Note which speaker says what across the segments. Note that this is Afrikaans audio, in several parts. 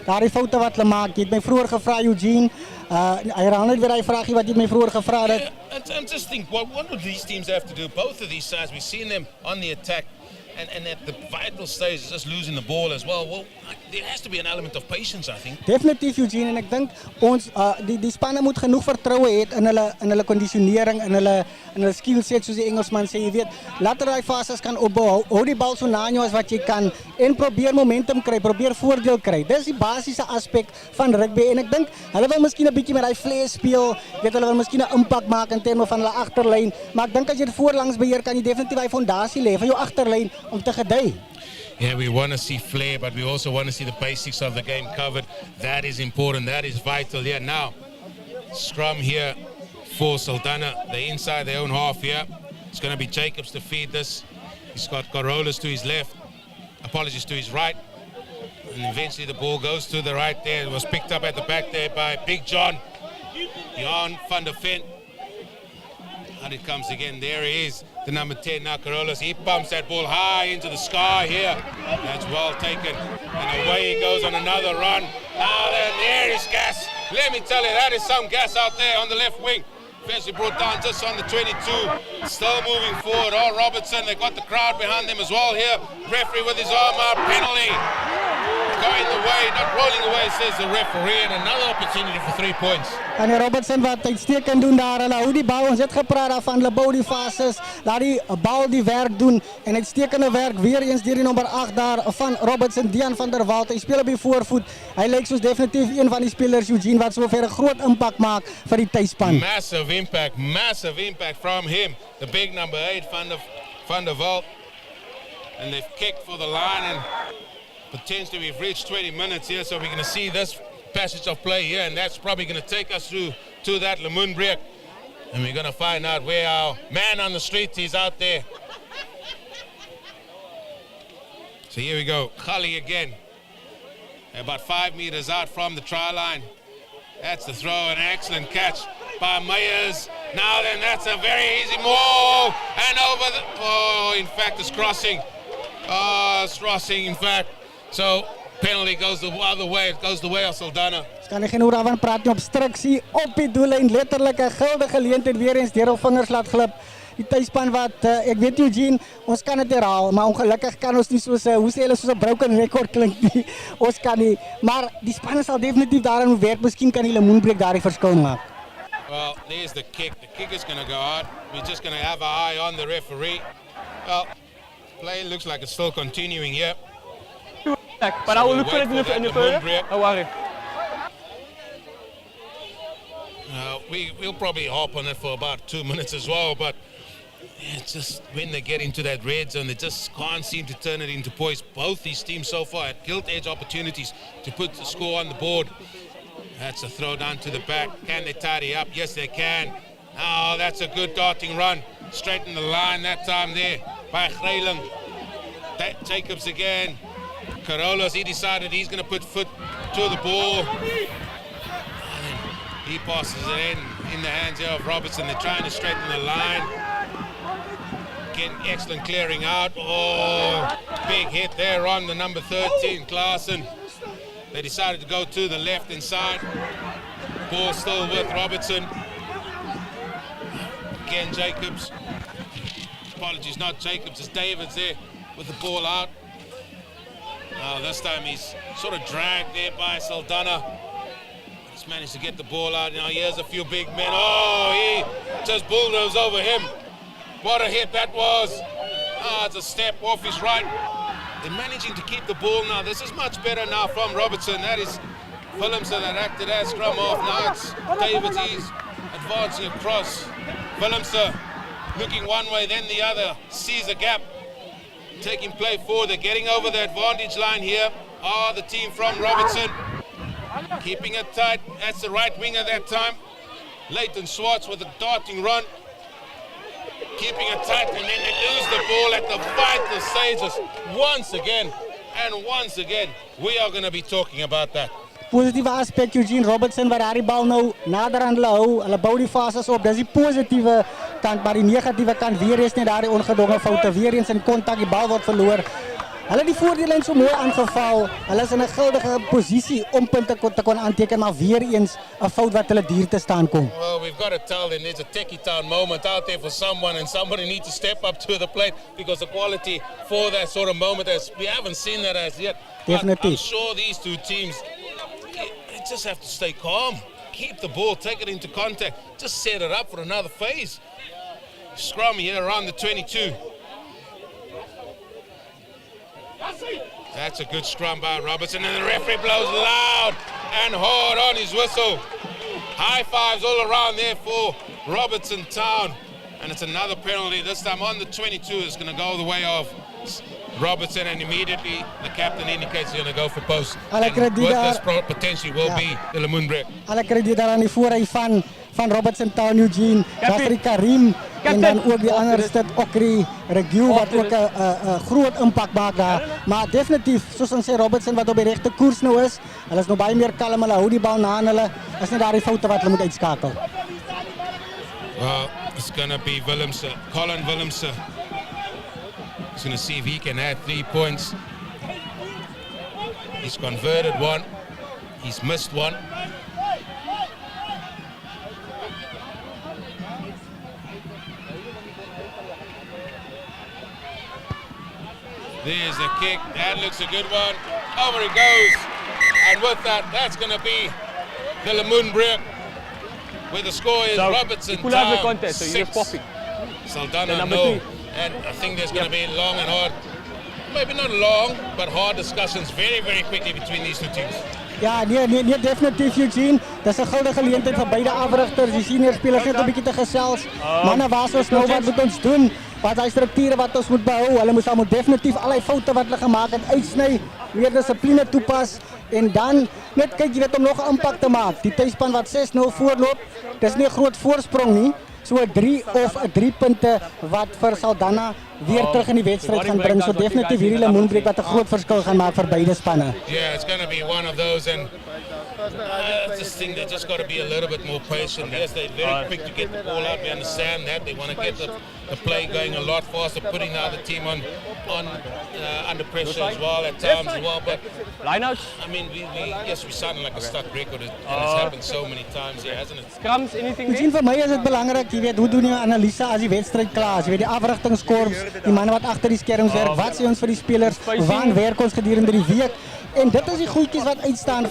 Speaker 1: Daar die foute wat hulle maak. Jy het my vroeër gevra, Eugene. Hy herhaal net weer hy vraagie wat jy my vroeër gevra het.
Speaker 2: Yeah, I'm just think what do these teams have to do? Both of these sides, we've seen them on the attack and at the vital stage just losing the ball as well. Well, there has to be an element of patience, I think.
Speaker 1: Definitief, Eugene, en ek dink ons die spanne moet genoeg vertroue hê in hulle kondisionering, in hulle skill set, soos die Engelsman sê, jy weet. Laat hulle daai fases kan opbou. Hou die bal so na jou as wat jy kan en probeer momentum kry, probeer voordeel kry. Dis die basiese aspek van rugby en ek dink hulle wil miskien 'n bietjie met daai vlees speel. Weet hulle wil miskien 'n impak maak in terme van hulle agterlyn, maar ek dink as jy dit voorlangs beheer, kan jy definitief daai fondasie lê van jou agterlyn om te gedei.
Speaker 2: Yeah, we want to see flair, but we also want to see the basics of the game covered. That is important. That is vital. Yeah, now, scrum here for Saldanha. They're inside their own half here. It's going to be Jacobs to feed this. He's got Carolus to his left. Apologies, to his right. And eventually the ball goes to the right there. It was picked up at the back there by Big John. Jan van der Ven. And it comes again. There he is. The number 10 now, Carolus. He pumps that ball high into the sky here. That's well taken. And away he goes on another run. Now then, there is gas. Let me tell you, that is some gas out there on the left wing. Eventually brought down just on the 22. Still moving forward. Oh, Robertson, they got the crowd behind them as well here. Referee with his arm up. Penalty. Going the way, not rolling away, says the referee. And another opportunity for 3 points.
Speaker 1: En Robertson wat uitstekend doen daar, hulle hou die bal, ons het gepraat daarvan, hulle bou die fases, laat die bal die werk doen, en uitstekende werk, weer eens deur die nommer 8 daar, van Robertson, Dian van der Walt, hy speel op die voorvoet, hy lyk soos definitief een van die spelers, Eugene, wat sover 'n groot impak maak vir die tuisspan.
Speaker 2: Massive impact from him, the big number 8, van der Walt, and they've kicked for the line, and potentially we've reached 20 minutes here, so we're going to see this passage of play here, and that's probably going to take us through to that Lemon break, and we're going to find out where our man on the street is out there. So here we go, Khali again, about 5 meters out from the try line. That's the throw, an excellent catch by Meyers. Now then, that's a very easy move, and over the, oh, in fact it's crossing. Oh, it's crossing, in fact. So penalty goes the other way. It goes the way of Saldanha.
Speaker 1: Kan ek geen oor daarvan praat nie, obstruksie op die doellyn, letterlik 'n guldige geleentheid weer eens deur hul vingers laat glip. Die tuisspan wat ek weet Eugene, ons kan dit herhaal, maar ongelukkig kan ons nie soos hoe sê hulle soos 'n broken record klink nie. Ons kan nie, maar die spanne sal definitief daarin werk. Miskien kan die lemoenbreek daardie verskil maak.
Speaker 2: Well, there's the kick. The kick is going to go out. We're just going to have our eye on the referee. Well, play looks like it's still continuing here.
Speaker 3: But I will look for it in the further. Oh, worry.
Speaker 2: We'll probably hop on it for about 2 minutes as well, but it's just when they get into that red zone, they just can't seem to turn it into points. Both these teams so far had gilt-edge opportunities to put the score on the board. That's a throw down to the back. Can they tidy up? Yes, they can. Oh, that's a good darting run. Straight in the line that time there by Greyling. Jacobs again. Carolus, he decided he's going to put foot to the ball. He passes it in the hands here of Robertson. They're trying to straighten the line. Again, excellent clearing out. Oh, big hit there on the number 13, Klaassen. They decided to go to the left inside. Ball still with Robertson. Again, Jacobs. Apologies, not Jacobs, it's Davids there with the ball out. This time he's sort of dragged there by Saldanha. He's managed to get the ball out. Now here's a few big men. Oh, he just bulldozed over him. What a hit that was. It's a step off his right. They're managing to keep the ball now. This is much better now from Robertson. That is Willemse that acted as scrum off. Now it's Davids. He's advancing across. Willemse looking one way, then the other. Sees a gap. Taking play forward. They're getting over the advantage line here. The team from Robertson. Keeping it tight. That's the right winger that time. Leighton Swartz with a darting run. Keeping it tight, and then they lose the ball at the vital stages. Once again, we are going to be talking about that.
Speaker 1: Positiewe aspek, Eugene, Robertson wat daardie bal nou nader aan hulle bou die fases op. Dis die positiewe kant, maar die negatiewe kant weer eens net daardie ongedwonge foute, weer eens in kontak, die bal word verloor. Hulle die voordeellyn so mooi aangeval. Hulle is in 'n guldige posisie om punte te kon aanteken, maar weer eens 'n fout wat hulle duur te staan kom.
Speaker 2: Well, we've got to tell them there's a techie town moment out there for someone, and somebody needs to step up to the plate because the quality for that sort of moment, we haven't seen that as yet.
Speaker 1: Definitely.
Speaker 2: I'm sure these two teams, they just have to stay calm, keep the ball, take it into contact, just set it up for another phase. Scrum here around the 22. That's a good scrum by Robertson, and the referee blows loud and hard on his whistle. High fives all around there for Robertson Town, and it's another penalty. This time on the 22 is going to go the way of Robertson, and immediately the captain indicates he's going to go for post. And with this potentially will be the Lemoenbreek.
Speaker 1: Alle krediet daar aan die voorry van Robertson Town, Eugene, Jafri Karim en dan ook die ander stit Okri Regiu wat ook 'n groot impak maak daar. Maar definitief, soos ons sê, Robertson wat op die regte koers nou is. Hulle is nou baie meer kalm, hulle hou die bal na aan hulle. Is net daar die foute wat hulle moet uitskakel.
Speaker 2: Well, it's going to be Willemse, Colin Willemse. He's going to see if he can add 3 points. He's converted one. He's missed one. There's a kick. That looks a good one. Over it goes. And with that, that's going to be the Lemoenbreek, where the score is Robertson Town
Speaker 3: contest, so you're
Speaker 2: 6,
Speaker 3: popping.
Speaker 2: Saldanha no. And I think there's going to be long and hard, maybe not long, but hard discussions very, very quickly between these two teams.
Speaker 1: Ja, nee, definitief Eugene. Dis 'n goue geleentheid vir beide afrigters, die senior spelers net 'n bietjie te gesels. Manne, wat ons nou wat moet ons doen? Wat is strukture wat ons moet behou? Hulle moet definitief al die foute wat hulle gemaak het uitsny, meer dissipline toepas en dan net kyk jy weet om nog 'n impak te maak. Die tuisspan wat 6-0 voorloop, dis nie 'n groot voorsprong nie. So 'n 3 of 'n 3 punte wat vir Saldanha weer terug in die wedstryd gaan bring. So definitief hierdie Lemoenbreek wat 'n groot verskil gaan maak vir beide spanne.
Speaker 2: Yeah, it's going to be one of those, and I just think they just got to be a little bit more patient. Yes, they're very quick to get the ball out. We understand that. They want to get the play going a lot faster, putting the other team on under pressure as well at times as well. But
Speaker 3: Lineouts.
Speaker 2: I mean, we sound like a stuck record, and it's happened so many times here, hasn't it?
Speaker 3: Scrums, anything
Speaker 1: Sien vir my is dit belangrik, jy weet, hoe doen jy 'n analise as die wedstryd klaar is? Jy weet die afrigtingskorps, die manne wat agter die skerms werk, wat sê ons vir die spelers, waar werk ons gedurende die week? En dit is die goedjies wat uitstaan.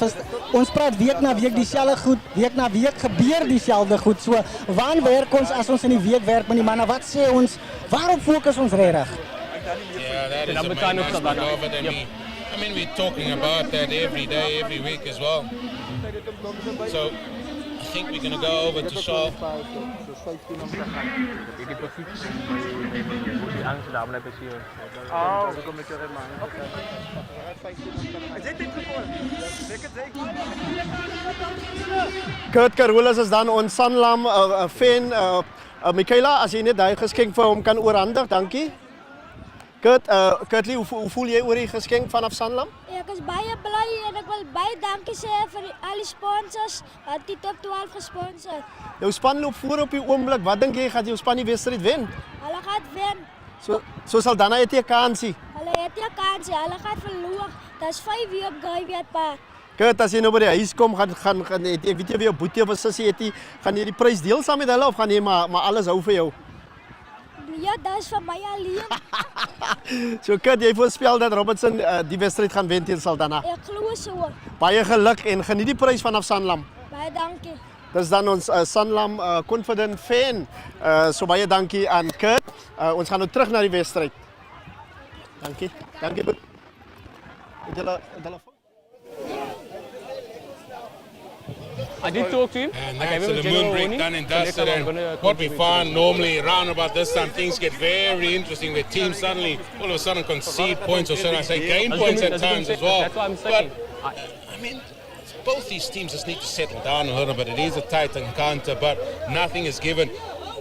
Speaker 1: Ons praat week na week dieselfde goed, week na week gebeur dieselfde goed. So, waar werk ons as ons in die week werk met die manne? Wat sê ons? Waarop fokus ons regtig?
Speaker 2: Yeah, that is a main aspect of it, and I mean, we're talking about that every day, every week as well. So, I think we're going to go over to Shaw.
Speaker 4: Kurt Carolus is dan ons Sanlam fan. Michaela, as jy net daai geskenk vir hom kan oorhandig, dankie. Kurtlie, hoe voel jy oor die geskenk vanaf Sanlam?
Speaker 5: Ek is baie bly en ek wil baie dankie sê vir al die sponsors wat die top 12 gesponsor.
Speaker 4: Jou span loop voor op die oomblik. Wat dink jy gaan jou span die wedstryd wen?
Speaker 5: Hulle gaan wen.
Speaker 4: So Saldanha het nie 'n kansie.
Speaker 5: Hulle het nie 'n kansie, hulle gaan verloor. Dis 5 uur op Guyweatpark.
Speaker 4: Kurt, as jy nou by die huis kom, gaan ek weet jy wie jou boetie of sussie het jy, gaan jy die prys deel saam met hulle of gaan jy maar alles hou vir jou?
Speaker 5: Ja, dis vir my alleen.
Speaker 4: So Kurt, jy voorspel dat Robertson die wedstryd gaan wen teen Saldanha.
Speaker 5: Ek glo so.
Speaker 4: Baie geluk en geniet die prys vanaf Sanlam.
Speaker 5: Baie dankie.
Speaker 4: Dis dan ons Sanlam confident fan. So baie dankie aan Kurt. Ons gaan nou terug na die wedstryd. Dankie. Dankie.
Speaker 3: I did talk to him.
Speaker 2: And
Speaker 3: I gave
Speaker 2: that's
Speaker 3: him
Speaker 2: the
Speaker 3: a general
Speaker 2: Moonbreak
Speaker 3: warning.
Speaker 2: done and
Speaker 3: So next
Speaker 2: dusted.
Speaker 3: time I'm
Speaker 2: And
Speaker 3: gonna
Speaker 2: what we
Speaker 3: contribute
Speaker 2: find normally around about this time, things get very interesting where teams suddenly all of a sudden concede points, or should I say gain points at times as well.
Speaker 3: That's what I'm
Speaker 2: But
Speaker 3: saying.
Speaker 2: I mean, both these teams just need to settle down a little bit. It is a tight encounter, but nothing is given.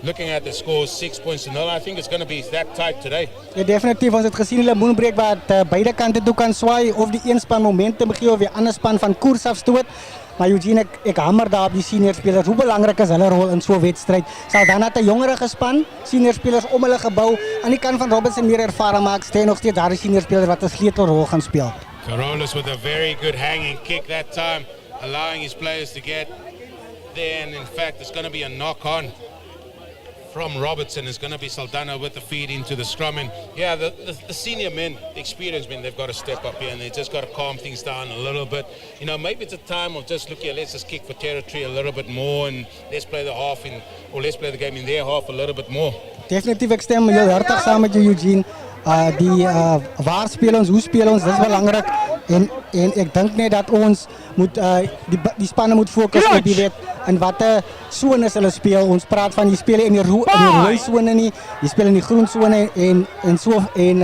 Speaker 2: Looking at the scores, 6-0, I think it's going to be that tight today.
Speaker 1: Ja, definitief. Ons het gesien hulle Moonbreak wat beide kante toe kan swaai of die een span momentum gee of die ander span van koers afstoot. Maar Eugene, ek hamer daar op die senior spelers. Hoe belangrijk is hulle rol in zo'n wedstrijd? Saldanha het 'n jongerige span, senior spelers om hulle gebou. Aan die kant van Robertson meer ervaren maak, staan nog steeds daar die senior spelers wat 'n sleutelrol gaan speel.
Speaker 2: Carolus with a very good hanging kick that time, allowing his players to get there, and in fact it's going to be a knock on from Robertson. It's going to be Saldanha with the feed into the scrum, and yeah, the senior men, the experienced men, they've got to step up here and they just got to calm things down a little bit. You know, maybe it's a time of just look here, let's just kick for territory a little bit more and let's play the half in, or let's play the game in their half a little bit more.
Speaker 1: Definitief, ek stem heel hartig saam met jou, Eugene. Waar speel ons, hoe speel ons, dat is belangrijk. En ek dink net dat ons moet die spanne moet fokus op die wet en watter sones hulle speel. Ons praat van die speel in die rooi sone nie, die speel in die groen sone en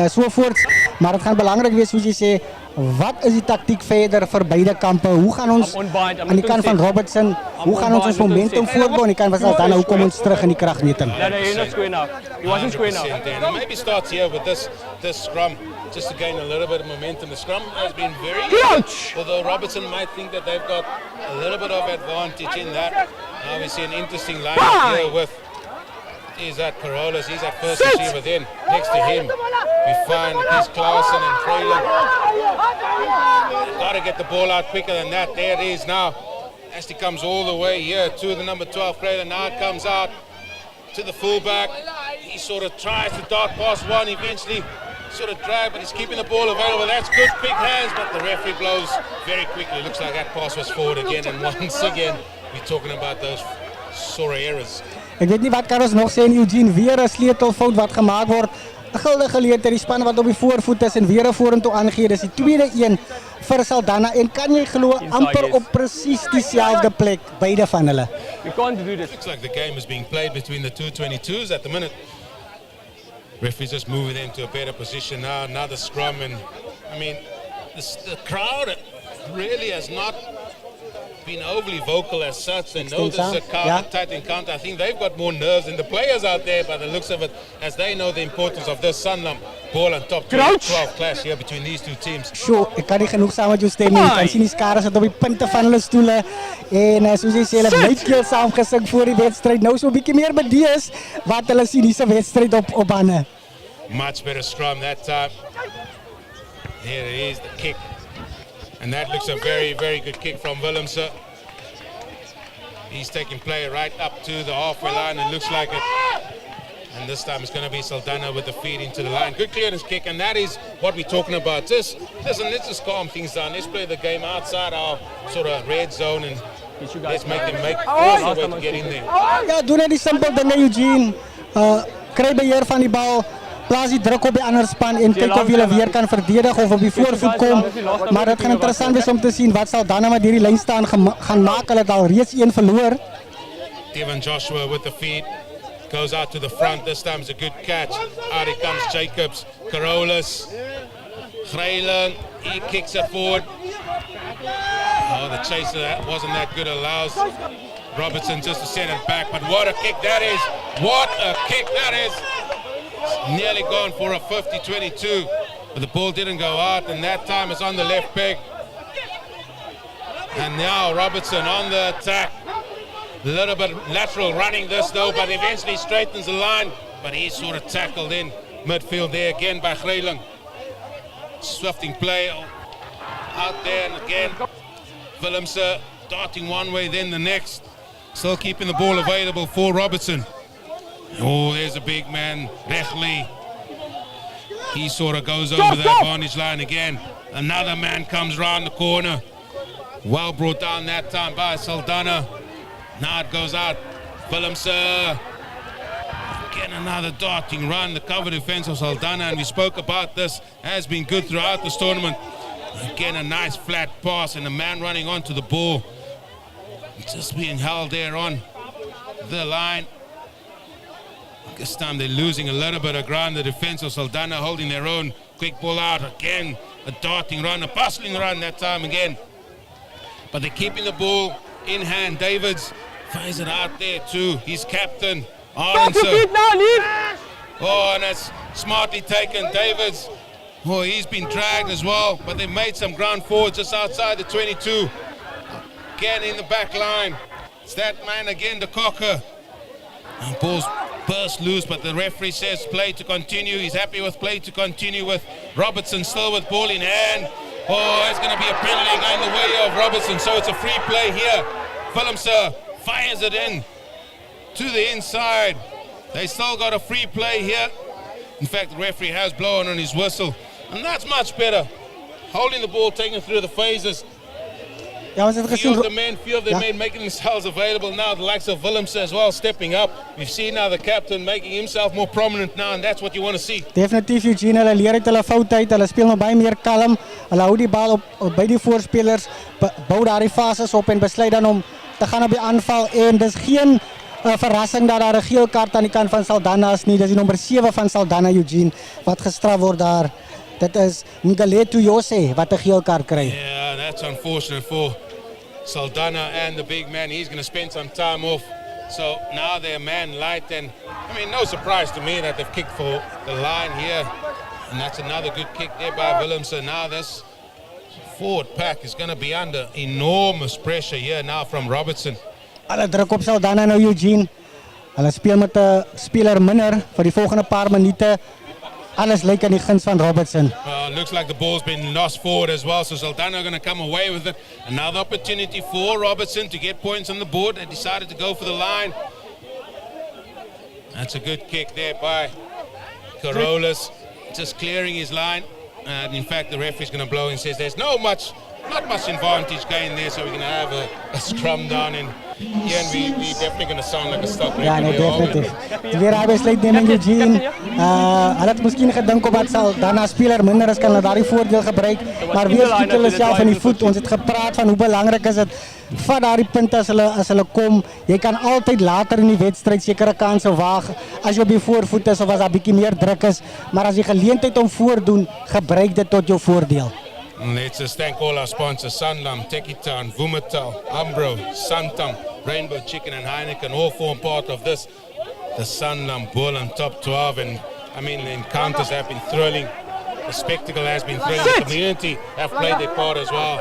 Speaker 1: so voorts. Maar het gaan belangrijk wees, soos jy sê, wat is die tactiek verder vir beide kampe? Hoe gaan ons aan die kant van Robertson, hoe gaan ons momentum voorbou aan die kant van Saldanha, hoe kom ons terug in die krachtmeting?
Speaker 3: No, you're not square enough. He wasn't square enough.
Speaker 2: And maybe starts here with this scrum, just to gain a little bit of momentum. The scrum has been very good, although Robertson might think that they've got a little bit of advantage in that. Now we see an interesting line here with, is that Carolus, he's at first receiver, then next to him we find these Clausen and Freyland. Got to get the ball out quicker than that. There it is now. As he comes all the way here to the number 12 Freyland. Now it comes out to the fullback. He sort of tries to dart past one, eventually sort of drag, but he's keeping the ball available. That's good, quick hands, but the referee blows very quickly. Looks like that pass was forward again, and once again we're talking about those sort of errors.
Speaker 1: Ek weet nie wat kan ons nog sê in Eugene, weer 'n sleutelfout wat gemaak word. 'n Guldige geleentheid, die span wat op die voorvoet is en weer 'n vorentoe aangee. Dis die tweede een vir Saldanha en kan jy glo amper op presies dieselfde plek beide van hulle.
Speaker 3: We can't do this.
Speaker 2: Looks like the game is being played between the two 22s at the minute. Referee's just moving them to a better position now. Another scrum, and I mean, the crowd really has not been overly vocal as such. They know this is a tight encounter. I think they've got more nerves than the players out there by the looks of it, as they know the importance of this Sanlam Boland top 12 clash here between these two teams.
Speaker 1: Sure, ek kan nie genoeg saam met jou stem nie. Ek kan sien die skare sit op die punte van hulle stoele en soos jy sê, hulle het baie keer saam gesing voor die wedstryd. Nou so 'n bietjie meer bedees wat hulle sien hierdie wedstryd op bande.
Speaker 2: Much better scrum that time. Here it is, the kick. And that looks a very, very good kick from Willemse. He's taking play right up to the halfway line. It looks like it. And this time it's going to be Saldanha with the feed into the line. Good clearance kick, and that is what we're talking about. Just listen, let's just calm things down. Let's play the game outside our sort of red zone, and let's make them force a way to get in there.
Speaker 1: Ja, doen net die simpel dinge, Eugene. Kry beheer van die bal. Plaas die druk op die ander span en kyk of hulle weer kan verdedig of op die voorvoet kom. Maar dit gaan interessant wees om te sien wat Saldanha met hierdie lyn staan gaan maak. Hulle het al reeds een verloor.
Speaker 2: Devon Joshua with the feed. Goes out to the front. This time it's a good catch. Out it comes Jacobs. Carolus. Greyland. He kicks it forward. Oh, the chaser that wasn't that good. Allows Robertson just to send it back. But what a kick that is. What a kick that is. Nearly gone for a 50-22, but the ball didn't go out, and that time it's on the left peg. And now Robertson on the attack. A little bit lateral running this though, but eventually straightens the line, but he's sort of tackled in midfield there again by Greyling. Swifting play out there, and again Willemse darting one way then the next, still keeping the ball available for Robertson. Oh, there's a big man, Rechley. He sort of goes over the advantage line again. Another man comes round the corner. Well brought down that time by Saldanha. Now it goes out. Willemse. Again, another darting run. The cover defense of Saldanha, and we spoke about this, has been good throughout this tournament. Again, a nice flat pass and a man running onto the ball. Just being held there on the line. This time they're losing a little bit of ground. The defense of Saldanha holding their own. Quick ball out again. A darting run, a bustling run that time again. But they're keeping the ball in hand. Davids fires it out there to his captain, Arnson. Oh, and that's smartly taken. Davids, oh, he's been dragged as well. But they made some ground forward just outside the 22. again in the back line. It's that man again, the Cocker. And ball's burst loose, but the referee says play to continue. He's happy with play to continue with Robertson still with ball in hand. Oh, it's going to be a penalty going the way of Robertson, so it's a free play here. Willemse fires it in to the inside. They still got a free play here. In fact, the referee has blown on his whistle, and that's much better. Holding the ball, taking it through the phases.
Speaker 1: Ja, ons het
Speaker 2: Few
Speaker 1: gesien
Speaker 2: of the men making themselves available now. The likes of Willemse as well stepping up. We've seen now the captain making himself more prominent now, and that's what you want to see.
Speaker 1: definitief Eugene, hulle leer uit hulle fout uit. Hulle speel nou baie meer kalm. Hulle hou die bal op by die voorspelers, bou daardie fases op en besluit dan om te gaan op die aanval, en dis geen verrassing dat daar 'n geel kaart aan die kant van Saldanha is nie. Dis die nommer 7 van Saldanha, Eugene, wat gestraf word daar. Dit is Ngaletu Jose wat 'n geel kaart kry.
Speaker 2: Yeah, that's unfortunate for Saldanha and the big man. He's going to spend some time off. So now they're man light, and I mean, no surprise to me that they've kicked for the line here. And that's another good kick there by Willemse. Now this forward pack is going to be under enormous pressure here now from Robertson.
Speaker 1: Hulle druk op Saldanha nou, Eugene. Hulle speel met 'n speler minder vir die volgende paar minute. Alles lyk aan die guns van Robertson.
Speaker 2: Looks like the ball's been lost forward as well, so Saldanha are going to come away with it. Another opportunity for Robertson to get points on the board. They decided to go for the line. That's a good kick there by Carolus, just clearing his line. And in fact, the referee's going to blow and says there's not much advantage gained there, so we're going to have a scrum down, and yeah, and we definitely going to sound like a stock
Speaker 1: Ja, nee,
Speaker 2: record.
Speaker 1: definitief. Weer hy besluitneming, Eugene. Hulle het miskien gedink omdat Saldanha speler minder is, kan hulle daardie voordeel gebruik, maar weer skiet hulle self in die voet. Ons het gepraat van hoe belangrik is dit. Vat daardie punte as hulle kom. Jy kan altyd later in die wedstryd sekere kanse waag as jy op die voorvoet is of as daar bietjie meer druk is, maar as jy geleentheid om voordoen, gebruik dit tot jou voordeel.
Speaker 2: Let's just thank all our sponsors, Sanlam, Tekitan, Vumatal, Umbro, Santam, Rainbow Chicken and Heineken, all form part of this. The Sanlam Boland top 12, and I mean the encounters have been thrilling. The spectacle has been thrilling. The community have played their part as well.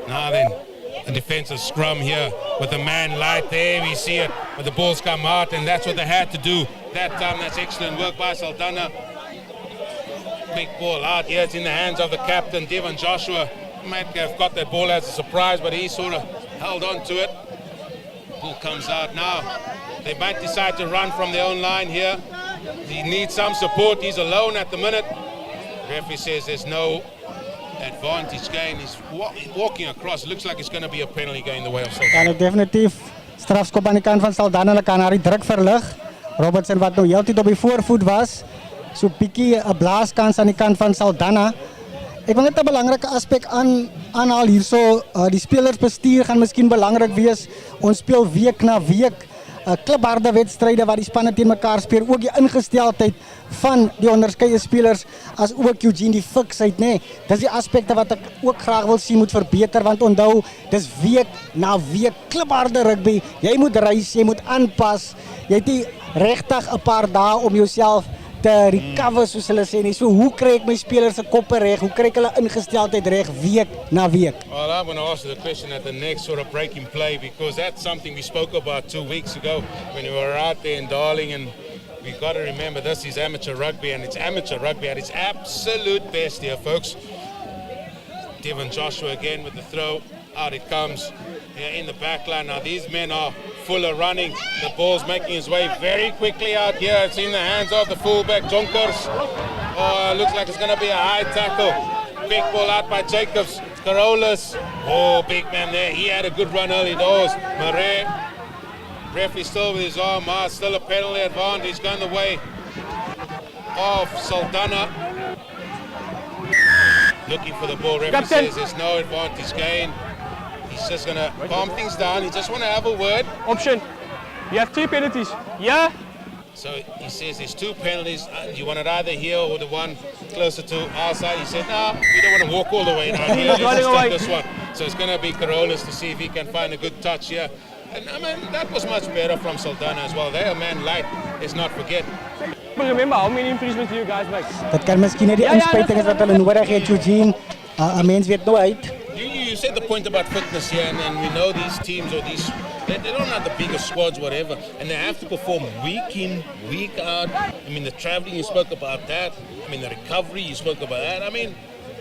Speaker 2: Now then, a defensive scrum here with the man light there. We see it, but the balls come out, and that's what they had to do that time. That's excellent work by Saldanha. Big ball out here. It's in the hands of the captain, Devon Joshua. Might have got that ball as a surprise, but he sort of held on to it. Ball comes out now. They might decide to run from their own line here. He needs some support. He's alone at the minute. Referee says there's no advantage gain. He's walking across. It looks like it's going to be a penalty going the way of Saldanha.
Speaker 1: Ja, definitief strafskop aan die kant van Saldanha. Hulle kan haar die druk verlig. Robertson wat nou heeltyd op die voorvoet was. So bietjie 'n blaaskans aan die kant van Saldanha. Ek wil net 'n belangrike aspek aanhaal hierso. Die spelersbestuur gaan miskien belangrik wees. Ons speel week na week klipharde wedstryde waar die spanne teen mekaar speel. Ook die ingesteldheid van die onderskeie spelers, as ook Eugene die fiksheid, nê. Dis die aspekte wat ek ook graag wil sien moet verbeter, want onthou, dis week na week klipharde rugby. Jy moet reis, jy moet aanpas. Jy het nie regtig 'n paar dae om jouself te recover, soos hulle sê nie. So hoe kry ek my spelers se koppe reg? Hoe kry ek hulle ingesteldheid reg week na week?
Speaker 2: Well, I'm going to ask you the question at the next sort of break in play, because that's something we spoke about 2 weeks ago when we were out there in Darling, and we've got to remember this is amateur rugby, and it's amateur rugby at its absolute best here, folks. Devon Joshua again with the throw. Out it comes here in the back line. Now these men are full of running. The ball's making its way very quickly out here. It's in the hands of the fullback, Jonkers. Oh, looks like it's going to be a high tackle. Big ball out by Jacobs. Carolus. Oh, big man there. He had a good run early doors. Marais. Referee still with his arm out. Still a penalty advantage going the way of Saldanha. Looking for the ball. Referee says there's no advantage gain. He's just going to calm things down. He just want to have a word.
Speaker 3: Option. You have 2 penalties. Yeah.
Speaker 2: So he says there's 2 penalties. You want it either here or the one closer to our side. He said, no, we don't want to walk all the way down here. Let's just take this one. So it's going to be Carolus to see if he can find a good touch here. And I mean, that was much better from Saldanha as well. They're a man light. Let's not forget.
Speaker 3: But remember, how many infringements do you guys make?
Speaker 1: Dat kan miskien nie die inspuiting is wat hulle nodig het, Eugene. 'n Mens weet nooit.
Speaker 2: You said the point about fitness here, and we know these teams or they don't have the biggest squads, whatever, and they have to perform week in, week out. I mean, the traveling, you spoke about that. I mean, the recovery, you spoke about that. I mean,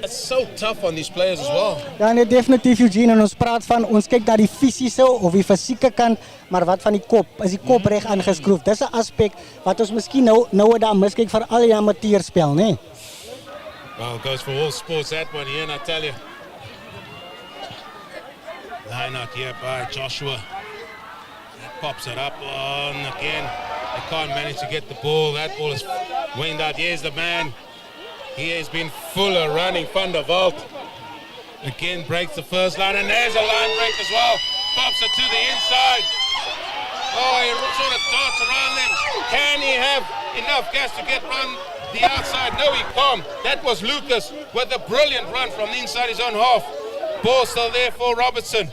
Speaker 2: it's so tough on these players as well.
Speaker 1: Ja, nee, definitief Eugene, en ons praat van, ons kyk na die fisiese of die fisieke kant, maar wat van die kop? Is die kop reg aangeskroef? Dis 'n aspek wat ons miskien nou daar miskyk vir al die amateurspel, né?
Speaker 2: Well, it goes for all sports, that one here, and I tell you. Line out here by Joshua. That pops it up on again. They can't manage to get the ball. That ball is winged out. Here's the man. He has been full of running. Van der Walt again breaks the first line, and there's a line break as well. Pops it to the inside. Oh, he sort of darts around them. Can he have enough gas to get around the outside? No, he can't. That was Lucas with a brilliant run from the inside his own half. Ball still there for Robertson.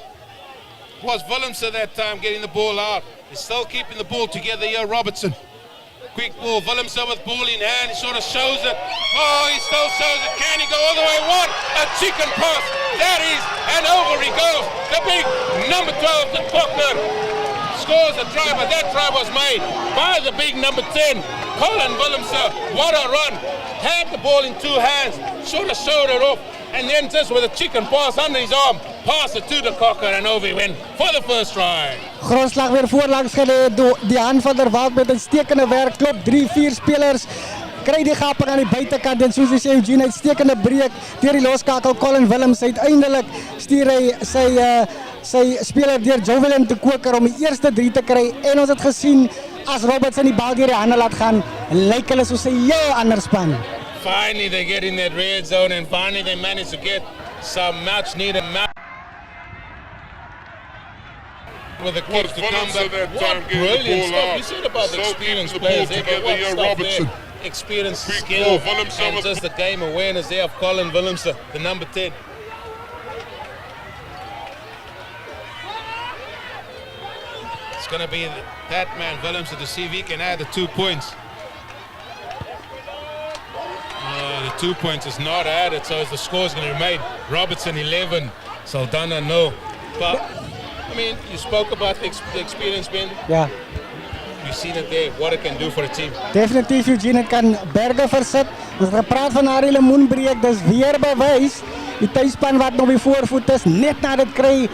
Speaker 2: Was Willemse that time getting the ball out. He's still keeping the ball together here, Robertson. Quick ball, Willemse with ball in hand, he sort of shows it. Oh, he still shows it. Can he go all the way? What a chicken pass. That is, and over he goes. The big number 12, the Cochran, scores a try, but that try was made by the big number 10, Colin Willemse. What a run. Had the ball in two hands, sort of showed it off, and then just with a chicken pass under his arm, pass it to the Cochran, and over he went for the first try.
Speaker 1: Grondslag weer voorlangs gelê, die hand van der Walt met 'n stekende werk, klop 3-4 spelers, kry die gaping aan die buitekant en soos jy sê Eugene, uitstekende breek deur die loskakel Colin Willems. Uiteindelik stuur hy sy speler deur Jovelin te koker om die eerste 3 te kry, en ons het gesien as Robertson die bal deur die hande laat gaan, lyk hulle soos 'n heel ander span.
Speaker 2: Finally they get in that red zone, and finally they manage to get some much needed with the kick to come back. What brilliant stuff. You said about the experienced players there, but what stuff there. Experience, skill, and just the game awareness there of Colin Willemse, the number 10. It's going to be that man, Willemse, to see if he can add the 2 points. The 2 points is not added, so the score is going to be made. Robertson 11, Saldanha no. But I mean, you spoke about the experience, Ben.
Speaker 1: Ja.
Speaker 2: You've seen it there, what it can do for a team.
Speaker 1: Definitief Eugene, het kan berge versit. Ons het gepraat van Harry Lemoenbreek, dis weer bewys. Die tuisspan wat nog die voorvoet is, net na dit kry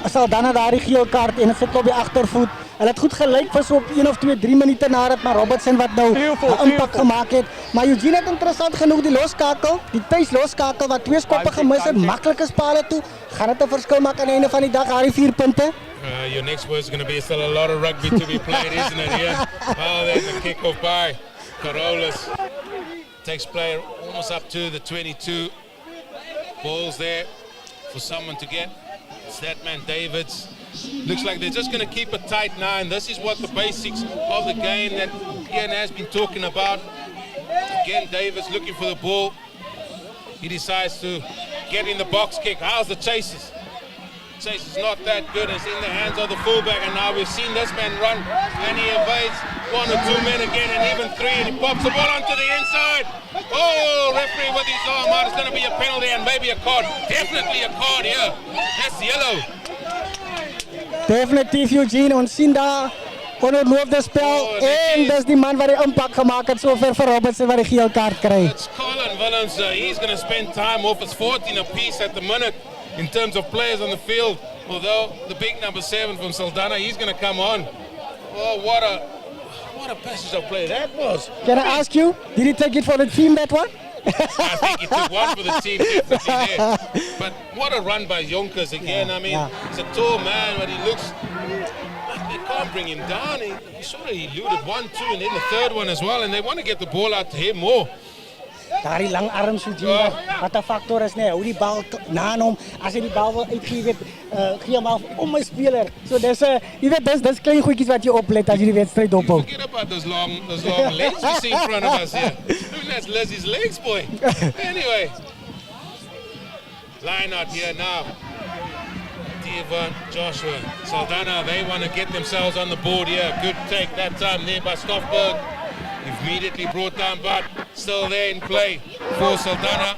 Speaker 1: Saldanha daardie geel kaart en het sit op die agtervoet. Hulle het goed gelyk vir so op 1 of 2, 3 minute na dit, maar Robertson wat nou 'n impak gemaak het. Maar Eugene het interessant genoeg die loskakel, die tuisloskakel wat 2 skoppe gemis het, maklike spale toe. Gaan dit 'n verskil maak aan die einde van die dag, Harry 4 punte?
Speaker 2: Your next word is going to be still a lot of rugby to be played, isn't it? Yeah. Oh, there's a kick-off by Carolus. Takes play almost up to the 22. Ball's there for someone to get. It's that man, Davids. Looks like they're just going to keep it tight now, and this is what the basics of the game that Ian has been talking about. Again, Davids looking for the ball. He decides to get in the box kick. How's the chases? Chase is not that good. It's in the hands of the fullback, and now we've seen this man run, and he evades 1 or 2 men again, and even 3, and he pops the ball onto the inside. Oh, referee with his arm out. It's going to be a penalty and maybe a card. Definitely a card here. That's yellow.
Speaker 1: Definitief Eugene, ons sien daar onoorloofde spel, en dis die man wat die impak gemaak het, sover vir Robertson wat die geel kaart kry.
Speaker 2: It's Colin Willems. He's going to spend time off. It's 14 apiece at the minute in terms of players on the field. Although the big number 7 from Saldanha, he's going to come on. Oh, what a passage of play that was.
Speaker 1: Can I ask you, did he take it for the team, that one?
Speaker 2: I think he took one for the team, definitely there. But what a run by Jonkers again. I mean, he's a tall man, but he looks like they can't bring him down. He sort of eluded 1, 2, and then the third one as well, and they want to get the ball out to him more.
Speaker 1: Daardie lang arms Eugene, wat 'n faktor is, nee, hou die bal na hom, as hy die bal wil uitgee, gee hom af om my speler. So dis jy weet dis klein goedjies wat jy oplet as jy die wedstryd ophou.
Speaker 2: Forget about those long legs you see in front of us here. Look, that's Leslie's legs, boy. Anyway, line out here now. Devon, Joshua, Saldanha, they want to get themselves on the board here. Good take that time there by Stoffberg. Immediately brought down, but still there in play for Saldanha.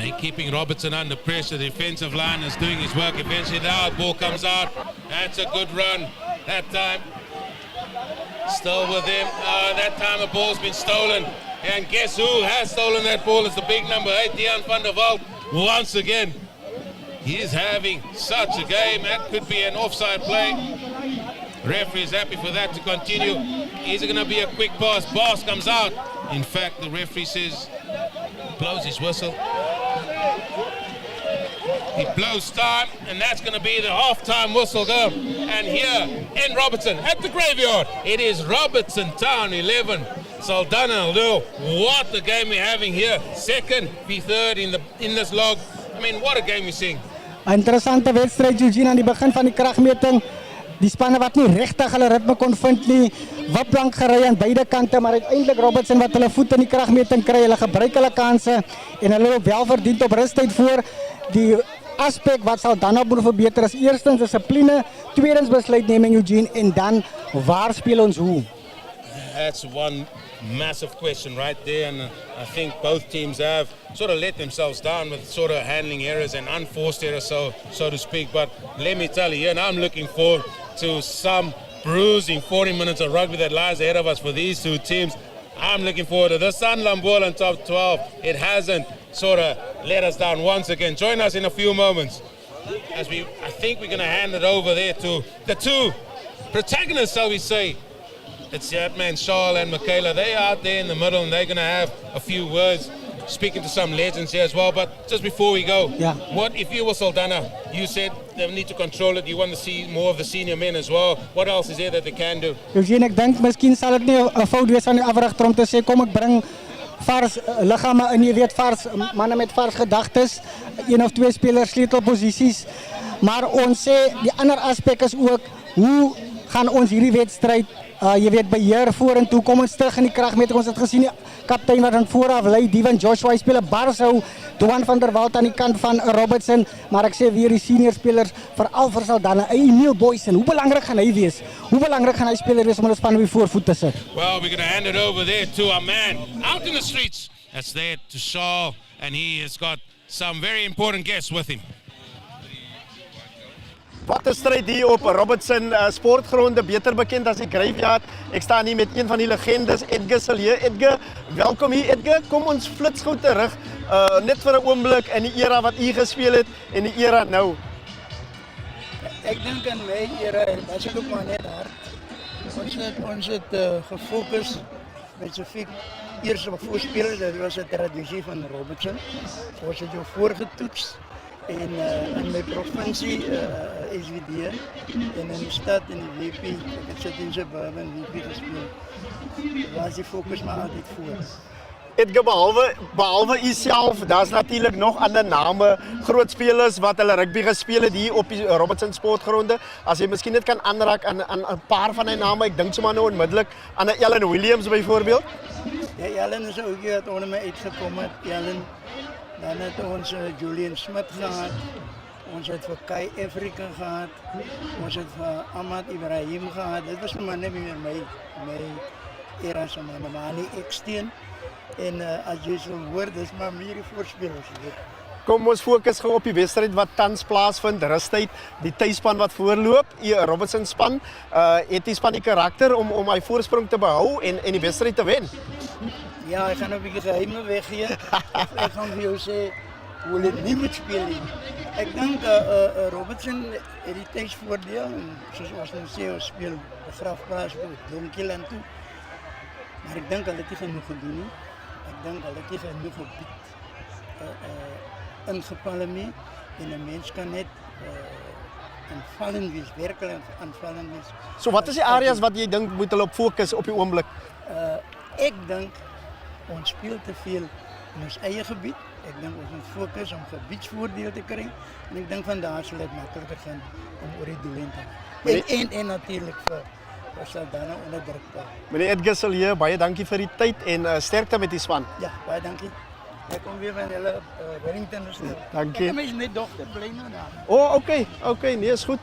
Speaker 2: They're keeping Robertson under pressure. The defensive line is doing his work. Eventually the ball comes out. That's a good run that time. Still with him. That time the ball's been stolen. And guess who has stolen that ball? It's the big number 8, Dejan van der Walt. Once again, he is having such a game. That could be an offside play. Referee is happy for that to continue. Is it going to be a quick pass? Boss comes out. In fact, the referee says, blows his whistle. He blows time, and that's going to be the half-time whistle go. And here in Robertson, at the graveyard, it is Robertson Town 11. Saldanha 0. What a game we're having here. Second, be third in this log. I mean, what a game we're seeing.
Speaker 1: Interessante wedstrijd, Eugene, aan die begin van die kragmeting. Die spanne wat nie regtig hulle ritme kon vind nie. Waplank gery aan beide kante, maar uiteindelik Robertson wat hulle voet in die kragmeting kry, hulle gebruik hulle kanse en hulle loop wel verdiend op rustyd voor. Die aspek wat Saldanha moet verbeter is eerstens dissipline, tweedens besluitneming, Eugene, en dan waar speel ons hoe?
Speaker 2: That's one massive question right there, and I think both teams have sort of let themselves down with sort of handling errors and unforced errors, so to speak. But let me tell you, and I'm looking forward to some bruising 40 minutes of rugby that lies ahead of us for these two teams. I'm looking forward to the Sanlam Boland top 12. It hasn't sort of let us down once again. Join us in a few moments as I think we're going to hand it over there to the two protagonists, shall we say. It's that man, Charles and Michaela. They are out there in the middle, and they're going to have a few words, speaking to some legends here as well. But just before we go, what if you were Saldanha? You said they need to control it. You want to see more of the senior men as well. What else is there that they can do?
Speaker 1: Eugene, ek dink miskien sal dit nie 'n fout wees van die afrigter om te sê kom ek bring vars liggame in, jy weet, vars manne met vars gedagtes, een of twee spelers sleutelposisies. Maar ons sê die ander aspek is ook hoe gaan ons hierdie wedstryd jy weet beheer vorentoe. Kom ons terug in die kragmeting. Ons het gesien die kaptein wat aan vooraf lei, Divan Joshua, hy speel 'n barshou, Duan van der Walt aan die kant van Robertson, maar ek sê weer die senior spelers veral vir Saldanha, Emil Boysen, hoe belangrik gaan hy wees? Hoe belangrik gaan hy speler wees om hulle span op die voorvoet te sit?
Speaker 2: Well, we're going to hand it over there to our man out in the streets. That's there to Shaw, and he has got some very important guests with him.
Speaker 4: Wat 'n stryd hier op Robertson sportgronde, beter bekend as die Graveyard. Ek staan hier met een van die legendes, Edgar Saldanha. Edgar, welkom hier Edgar. Kom ons flits gou terug, net vir 'n oomblik in die era wat u gespeel het en die era nou.
Speaker 6: Ek dink in my era was dit ook maar net hard. Ons het gefokus spesifiek eers op voorspelers, dit was 'n tradisie van Robertson. Ons het jou voorgetoets. En in my provinsie SWD en in die stad in die WP, ek het sit in Suburban WP gespeel, was die focus maar altyd voor.
Speaker 4: Edgar, behalwe u self, daar's natuurlik nog ander name, groot spelers wat hulle rugby gespeel het hier op die Robertson sportgronde. As jy miskien net kan aanraak aan 'n paar van die name, ek dink sommer nou onmiddellik aan 'n Ellen Williams byvoorbeeld.
Speaker 6: Ja, Ellen is ook hier wat onder my uitgekom het, Ellen. Dan het ons Julian Smith gehad, ons het vir Kai Afrika gehad, ons het vir Ahmad Ibrahim gehad. Dit was maar net meer my era se manne, maar nie Eksteen. En as jy sou hoor, dis maar meer die voorspelers.
Speaker 4: Kom ons fokus gou op die wedstryd wat tans plaasvind, rustyd, die tuisspan wat voorloop. Robertson span, het die span die karakter om hy voorsprong te behou en die wedstryd te wen.
Speaker 6: Ja, ek gaan nou 'n bietjie geheime weggee. Ek gaan vir jou sê hoe dit nie moet speel nie. Ek dink Robertson het die tuisvoordeel en soos ons nou sê, ons speel begrafplaas op Donkerland toe. Maar ek dink hulle het nie genoeg gedoen nie. Ek dink hulle het nie genoeg gebied ingepalle mee en 'n mens kan net aanvallend wees, werklik aanvallend wees.
Speaker 4: So wat is die areas wat jy dink moet hulle op fokus op die oomblik?
Speaker 6: Ek dink ons speel te veel in ons eie gebied. Ek dink ons moet fokus om gebiedsvoordeel te kry en ek dink van daar sal dit makliker gaan om oor die doel te gaan. En natuurlik vir Saldanha onder druk te hou.
Speaker 4: Meneer Edgar Saldanha, baie dankie vir die tyd en sterkte met die span.
Speaker 6: Ja, baie dankie. Ek kom weer van hulle Wellington is.
Speaker 4: Dankie.
Speaker 6: Ek is my dogter bly nou daar.
Speaker 4: Oh, okay, nee, is goed.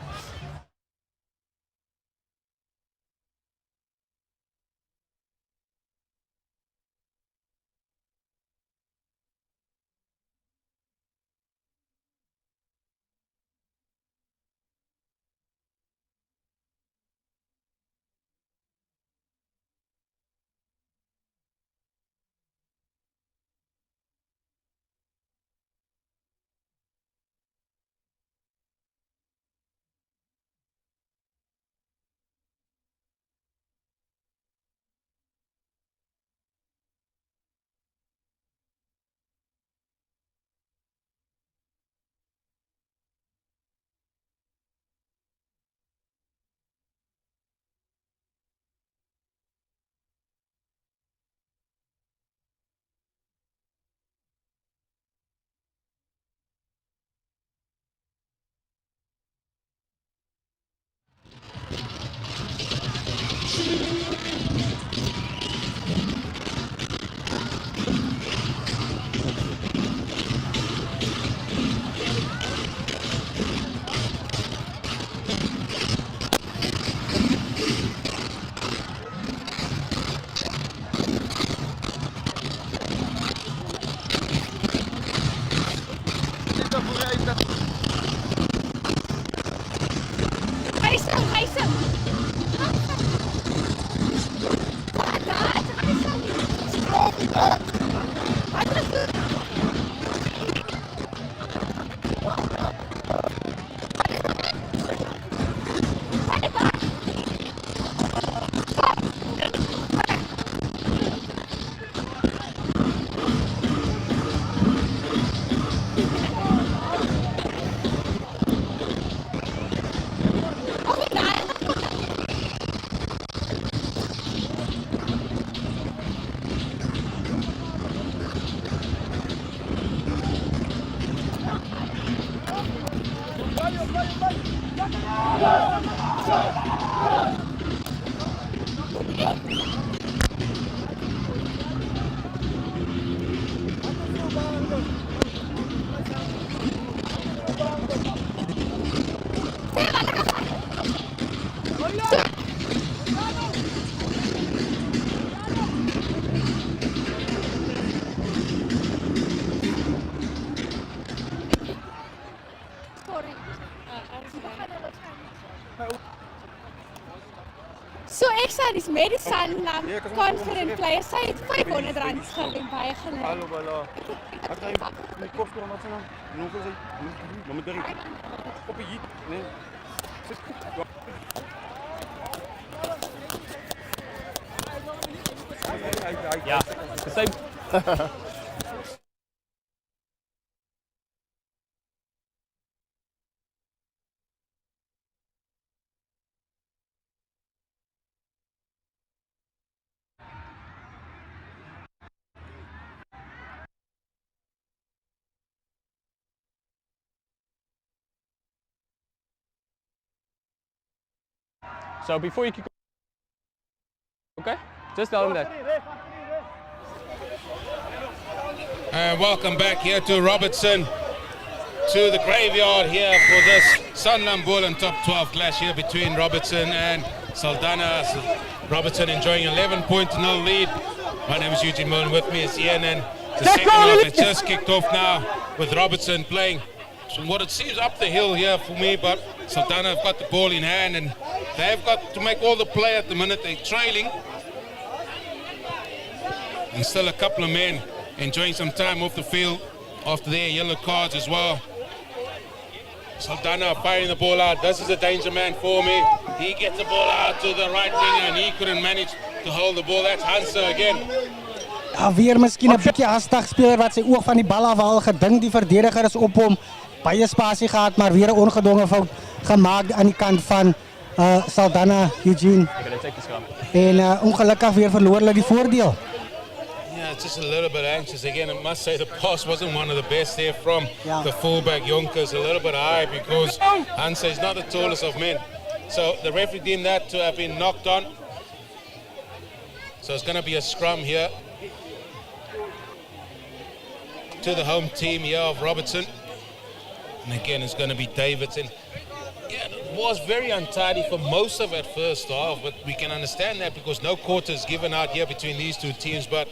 Speaker 7: So ek sê dis met die Sanlam confident player sy het R500 skuld bygelê.
Speaker 4: Hallo bala. Ek gaan my kos toe wat se naam? Nog eens. Moet daar op hier, nee.
Speaker 3: Ja, sy So before you kick, okay? Just tell him that.
Speaker 2: And welcome back here to Robertson, to the graveyard here for this Sanlam Boland top 12 clash here between Robertson and Saldanha. So Robertson enjoying 11-0 lead. My name is Eugene Mullen, with me is Ian, and the second half has just kicked off now with Robertson playing what it seems up the hill here for me, but Saldanha have got the ball in hand and they've got to make all the play at the minute. They're trailing. And still a couple of men enjoying some time off the field after their yellow cards as well. Saldanha firing the ball out. This is a danger man for me. He gets the ball out to the right winger and he couldn't manage to hold the ball. That's Hansa again.
Speaker 1: Ja, weer miskien 'n bietjie hastig speler wat sy oog van die bal afhaal, gedink die verdediger is op hom. Baie spasie gehad, maar weer 'n ongedwonge fout gemaak aan die kant van Saldanha, Eugene. En ongelukkig weer verloor hulle die voordeel.
Speaker 2: Yeah, it's just a little bit anxious again. I must say the pass wasn't one of the best there from the fullback Jonkers. A little bit high because Hansa is not the tallest of men. So the referee deemed that to have been knocked on. So it's going to be a scrum here to the home team here of Robertson. And again, it's going to be Davidson. Yeah, it was very untidy for most of it first half, but we can understand that because no quarter is given out here between these two teams. But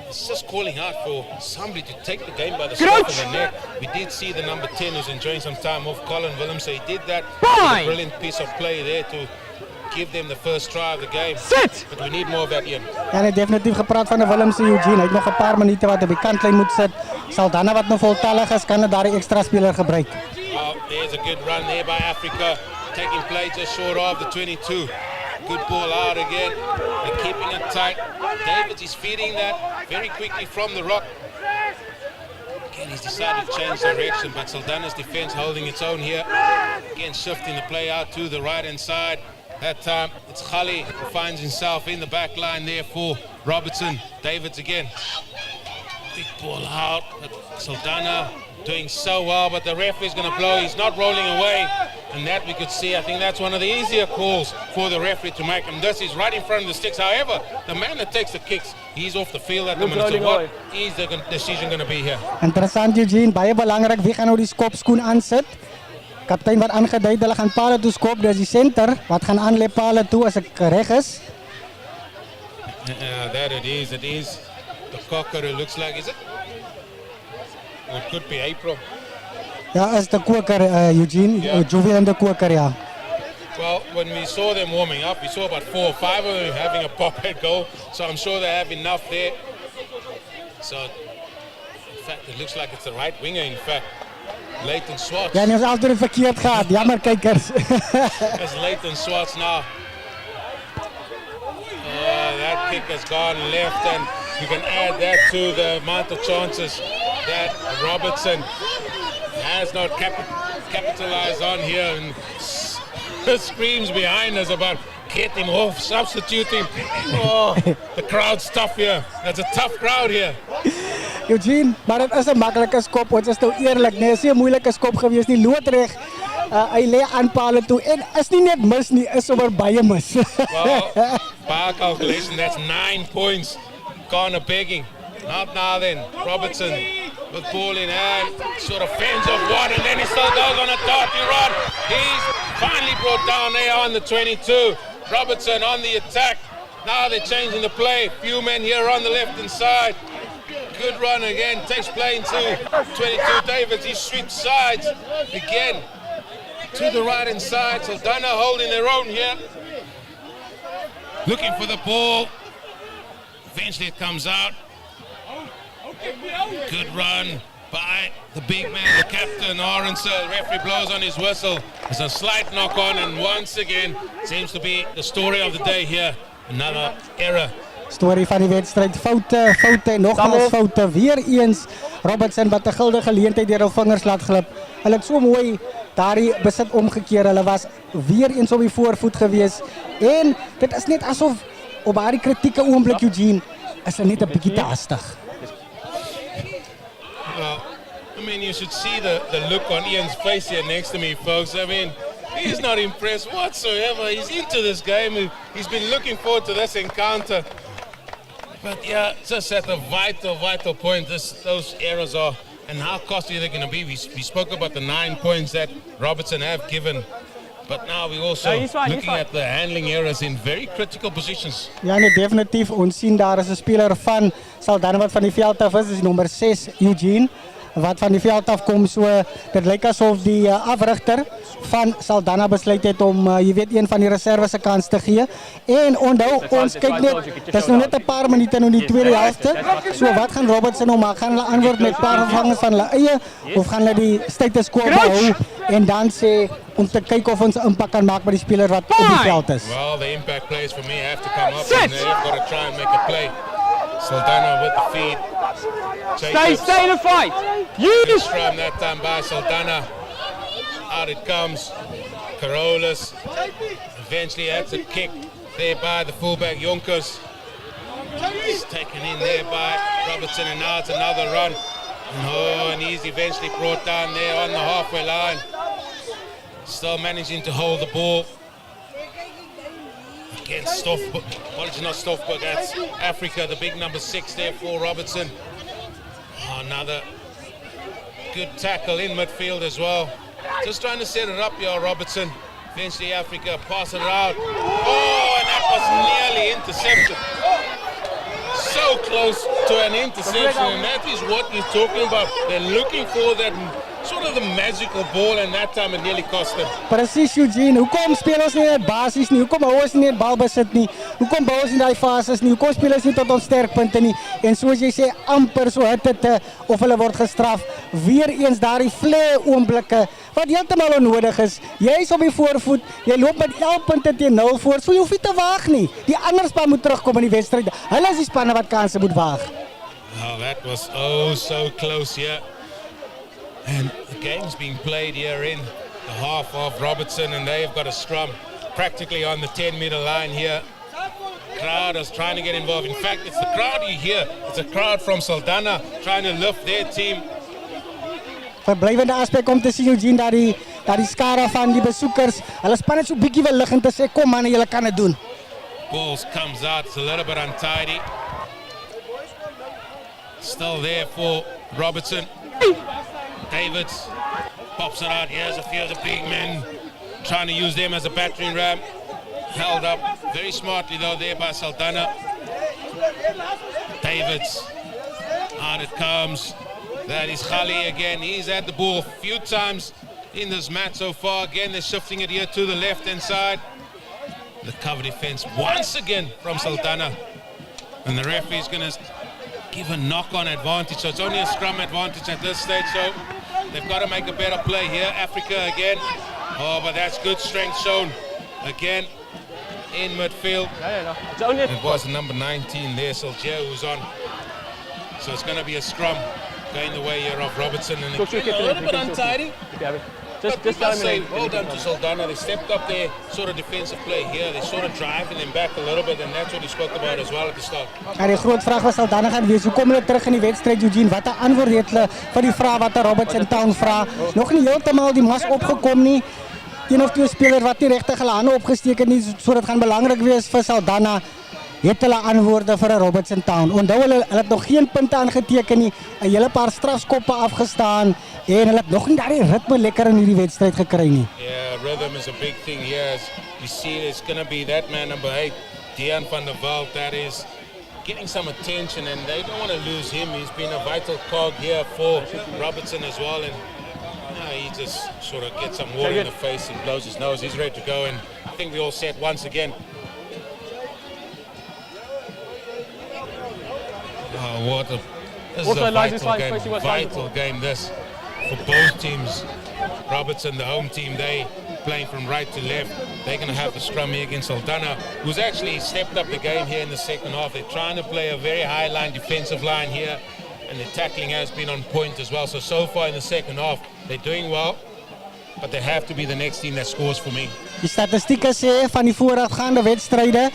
Speaker 2: it's just calling out for somebody to take the game by the scruff of the neck. We did see the number 10 who's enjoying some time off, Colin Willems, so he did that. A brilliant piece of play there to give them the first try of the game.
Speaker 3: Sit!
Speaker 2: But we need more of that, Ian.
Speaker 1: Ja, hy het definitief gepraat van 'n Willemse Eugene. Hy het nog 'n paar minute wat op die kantlyn moet sit. Saldanha wat nog voltallig is, kan daar 'n ekstra speler gebruik.
Speaker 2: Oh, there's a good run there by Africa, taking play just short of the 22. Good ball out again. They're keeping it tight. Davids is feeding that very quickly from the rock. Again, he's decided to change direction, but Saldanha's defense holding its own here. Again, shifting the play out to the right-hand side. That time, it's Khali who finds himself in the back line there for Robertson. Davids again. Big ball out. Saldanha doing so well, but the referee's going to blow. He's not rolling away. And that we could see, I think that's one of the easier calls for the referee to make. And this is right in front of the sticks. However, the man that takes the kicks, he's off the field at the minute. So what is the decision going to be here?
Speaker 1: Interessant, Eugene. Baie belangrik. Wie gaan nou die skopskoen aansit? Kaptein wat aangedui hulle gaan pale toe skop. Dis die center wat gaan aanlê pale toe as ek reg is.
Speaker 2: That it is. It is the cocker who looks like, is it? It could be April.
Speaker 1: Ja, is de koker, Eugene. Joviel en de koker, ja.
Speaker 2: Well, when we saw them warming up, we saw about 4 or 5 of them having a pop at goal. So I'm sure they have enough there. So, in fact, it looks like it's the right winger, in fact. Leighton Swartz.
Speaker 1: Ja, en ons altyd verkeerd gehad. Jammer kykers.
Speaker 2: That's Leighton Swartz now. That kick has gone left, and you can add that to the amount of chances that Robertson has not capitalized on here. And the screams behind us about get him off, substitute him. Oh, the crowd's tough here. That's a tough crowd here.
Speaker 1: Eugene, maar dit is 'n maklike skop. Ons is nou eerlik, nee, is nie 'n moeilike skop gewees nie. Loodreg. Hy lê aan paal toe en is nie net mis nie, is sommer baie mis.
Speaker 2: Well, by calculation, that's 9 points. Corner begging. Not now then. Robertson with ball in hand, sort of fends off one, and then he still goes on a darting run. He's finally brought down there on the 22. Robertson on the attack. Now they're changing the play. Few men here on the left-hand side. Good run again. Takes play into 22 Davids. He switched sides again to the right-hand side. Saldanha holding their own here. Looking for the ball. Eventually it comes out. Good run by the big man, the captain, Robertson. The referee blows on his whistle. There's a slight knock on, and once again seems to be the story of the day here. Another error.
Speaker 1: Storie van die wedstryd, foute, nogmaals foute, weer eens Robertson wat 'n guldige geleentheid deur hul vingers laat glip. Hulle het so mooi daardie besit omgekeer. Hulle was weer eens op die voorvoet gewees en dit is net asof op daardie kritieke oomblik Eugene is hy net 'n bietjie te hastig.
Speaker 2: Well, I mean, you should see the look on Ian's face here next to me, folks. I mean, he's not impressed whatsoever. He's into this game. He's been looking forward to this encounter. But yeah, just at a vital point, those errors are, and how costly they're going to be. We spoke about the 9 points that Robertson have given, but now we're also looking at the handling errors in very critical positions.
Speaker 1: Ja, nee, definitief. Ons sien daar is 'n speler van Saldanha wat van die veld af is nommer 6, Eugene, wat van die veld af kom. So dit lyk asof die afrigter van Saldanha besluit het om jy weet een van die reserves 'n kans te gee. En onthou, ons kyk net, dis nog net 'n paar minute in die tweede helfte. So wat gaan Robertson nou maak? Gaan hulle antwoord met 'n paar vervangers van hulle eie of gaan hulle die status quo behou en dan sê om te kyk of ons impak kan maak by die speler wat op die veld is?
Speaker 2: Well, the impact plays for me have to come up, and they've got to try and make a play. Saldanha with the feed.
Speaker 3: Stay in the fight.
Speaker 2: Good scrum that time by Saldanha. Out it comes. Carolus eventually has a kick there by the fullback Jonkers. It's taken in there by Robertson, and now it's another run. And he's eventually brought down there on the halfway line. Still managing to hold the ball. Against Stoffberg, apologies, not Stoffberg, that's Africa, the big number 6 there for Robertson. Another good tackle in midfield as well. Just trying to set it up here, Robertson. Eventually Africa pass it out. Oh, and that was nearly intercepted. So close to an interception, and that is what you're talking about. They're looking for that sort of the magical ball, and that time it nearly cost them.
Speaker 1: Presies, Eugene. Hoekom speel ons nie net basies nie? Hoekom hou ons nie net balbesit nie? Hoekom bou ons nie daai fases nie? Hoekom speel ons nie tot ons sterkpunte nie? En soos jy sê, amper so hitte of hulle word gestraf. Weer eens daardie vlee oomblikke wat heeltemal onnodig is. Jy is op die voorvoet, jy loop met 11 punte teen 0 voor, so jy hoef nie te waag nie. Die ander span moet terugkom in die wedstryd. Hulle is die spanne wat kanse moet waag.
Speaker 2: Oh, that was so close here. And the game's being played here in the half of Robertson, and they've got a scrum practically on the 10-meter line here. Crowd is trying to get involved. In fact, it's the crowd you hear. It's a crowd from Saldanha trying to lift their team.
Speaker 1: Verblywende aspek om te sien Eugene dat die skare van die besoekers, hulle span het so bietjie wil lig en te sê kom man, julle kan dit doen.
Speaker 2: Balls comes out, it's a little bit untidy. Still there for Robertson. Davids pops it out. Here's a few of the big men trying to use them as a battering ram. Held up very smartly though there by Saldanha. Davids, out it comes. That is Khali again. He's had the ball a few times in this match so far. Again, they're shifting it here to the left-hand side. The cover defense once again from Saldanha. And the referee is going to give a knock-on advantage. So it's only a scrum advantage at this stage. So they've got to make a better play here. Africa again. Oh, but that's good strength shown again in midfield.
Speaker 3: It's only
Speaker 2: It was number 19 there, Saldanha, who's on. So it's going to be a scrum going the way here of Robertson. And again, a little bit untidy. But we must say, well done to Saldanha. They stepped up their sort of defensive play here. They sort of driving them back a little bit, and that's what he spoke about as well at the start.
Speaker 1: En die groot vraag was Saldanha gaan wees, hoe kom hulle terug in die wedstrijd, Eugene? Wat 'n antwoord het hulle vir die vraag wat Robertson Town vra? Nog nie heeltemal die mas opgekom nie. Een of twee spelers wat nie regtig hulle hande opgesteek het nie, so dit gaan belangrik wees vir Saldanha. Het hulle antwoorde vir 'n Robertson Town. Onthou hulle het nog geen punte aangeteken nie, 'n hele paar strafskoppe afgestaan en hulle het nog nie daardie ritme lekker in hierdie wedstryd gekry nie.
Speaker 2: Yeah, rhythm is a big thing here. As you see, it's going to be that man number 8, Dean van der Walt, that is getting some attention, and they don't want to lose him. He's been a vital cog here for Robertson as well, and he just sort of gets some water in the face and blows his nose. He's ready to go, and I think we all set once again. Oh, this is a vital game this for both teams. Robertson, the home team, they playing from right to left. They're going to have the scrum here against Saldanha, who's actually stepped up the game here in the second half. They're trying to play a very high line defensive line here, and the tackling has been on point as well. So far in the second half, they're doing well, but they have to be the next team that scores for me.
Speaker 1: Die statistieke sê van die voorafgaande wedstryde,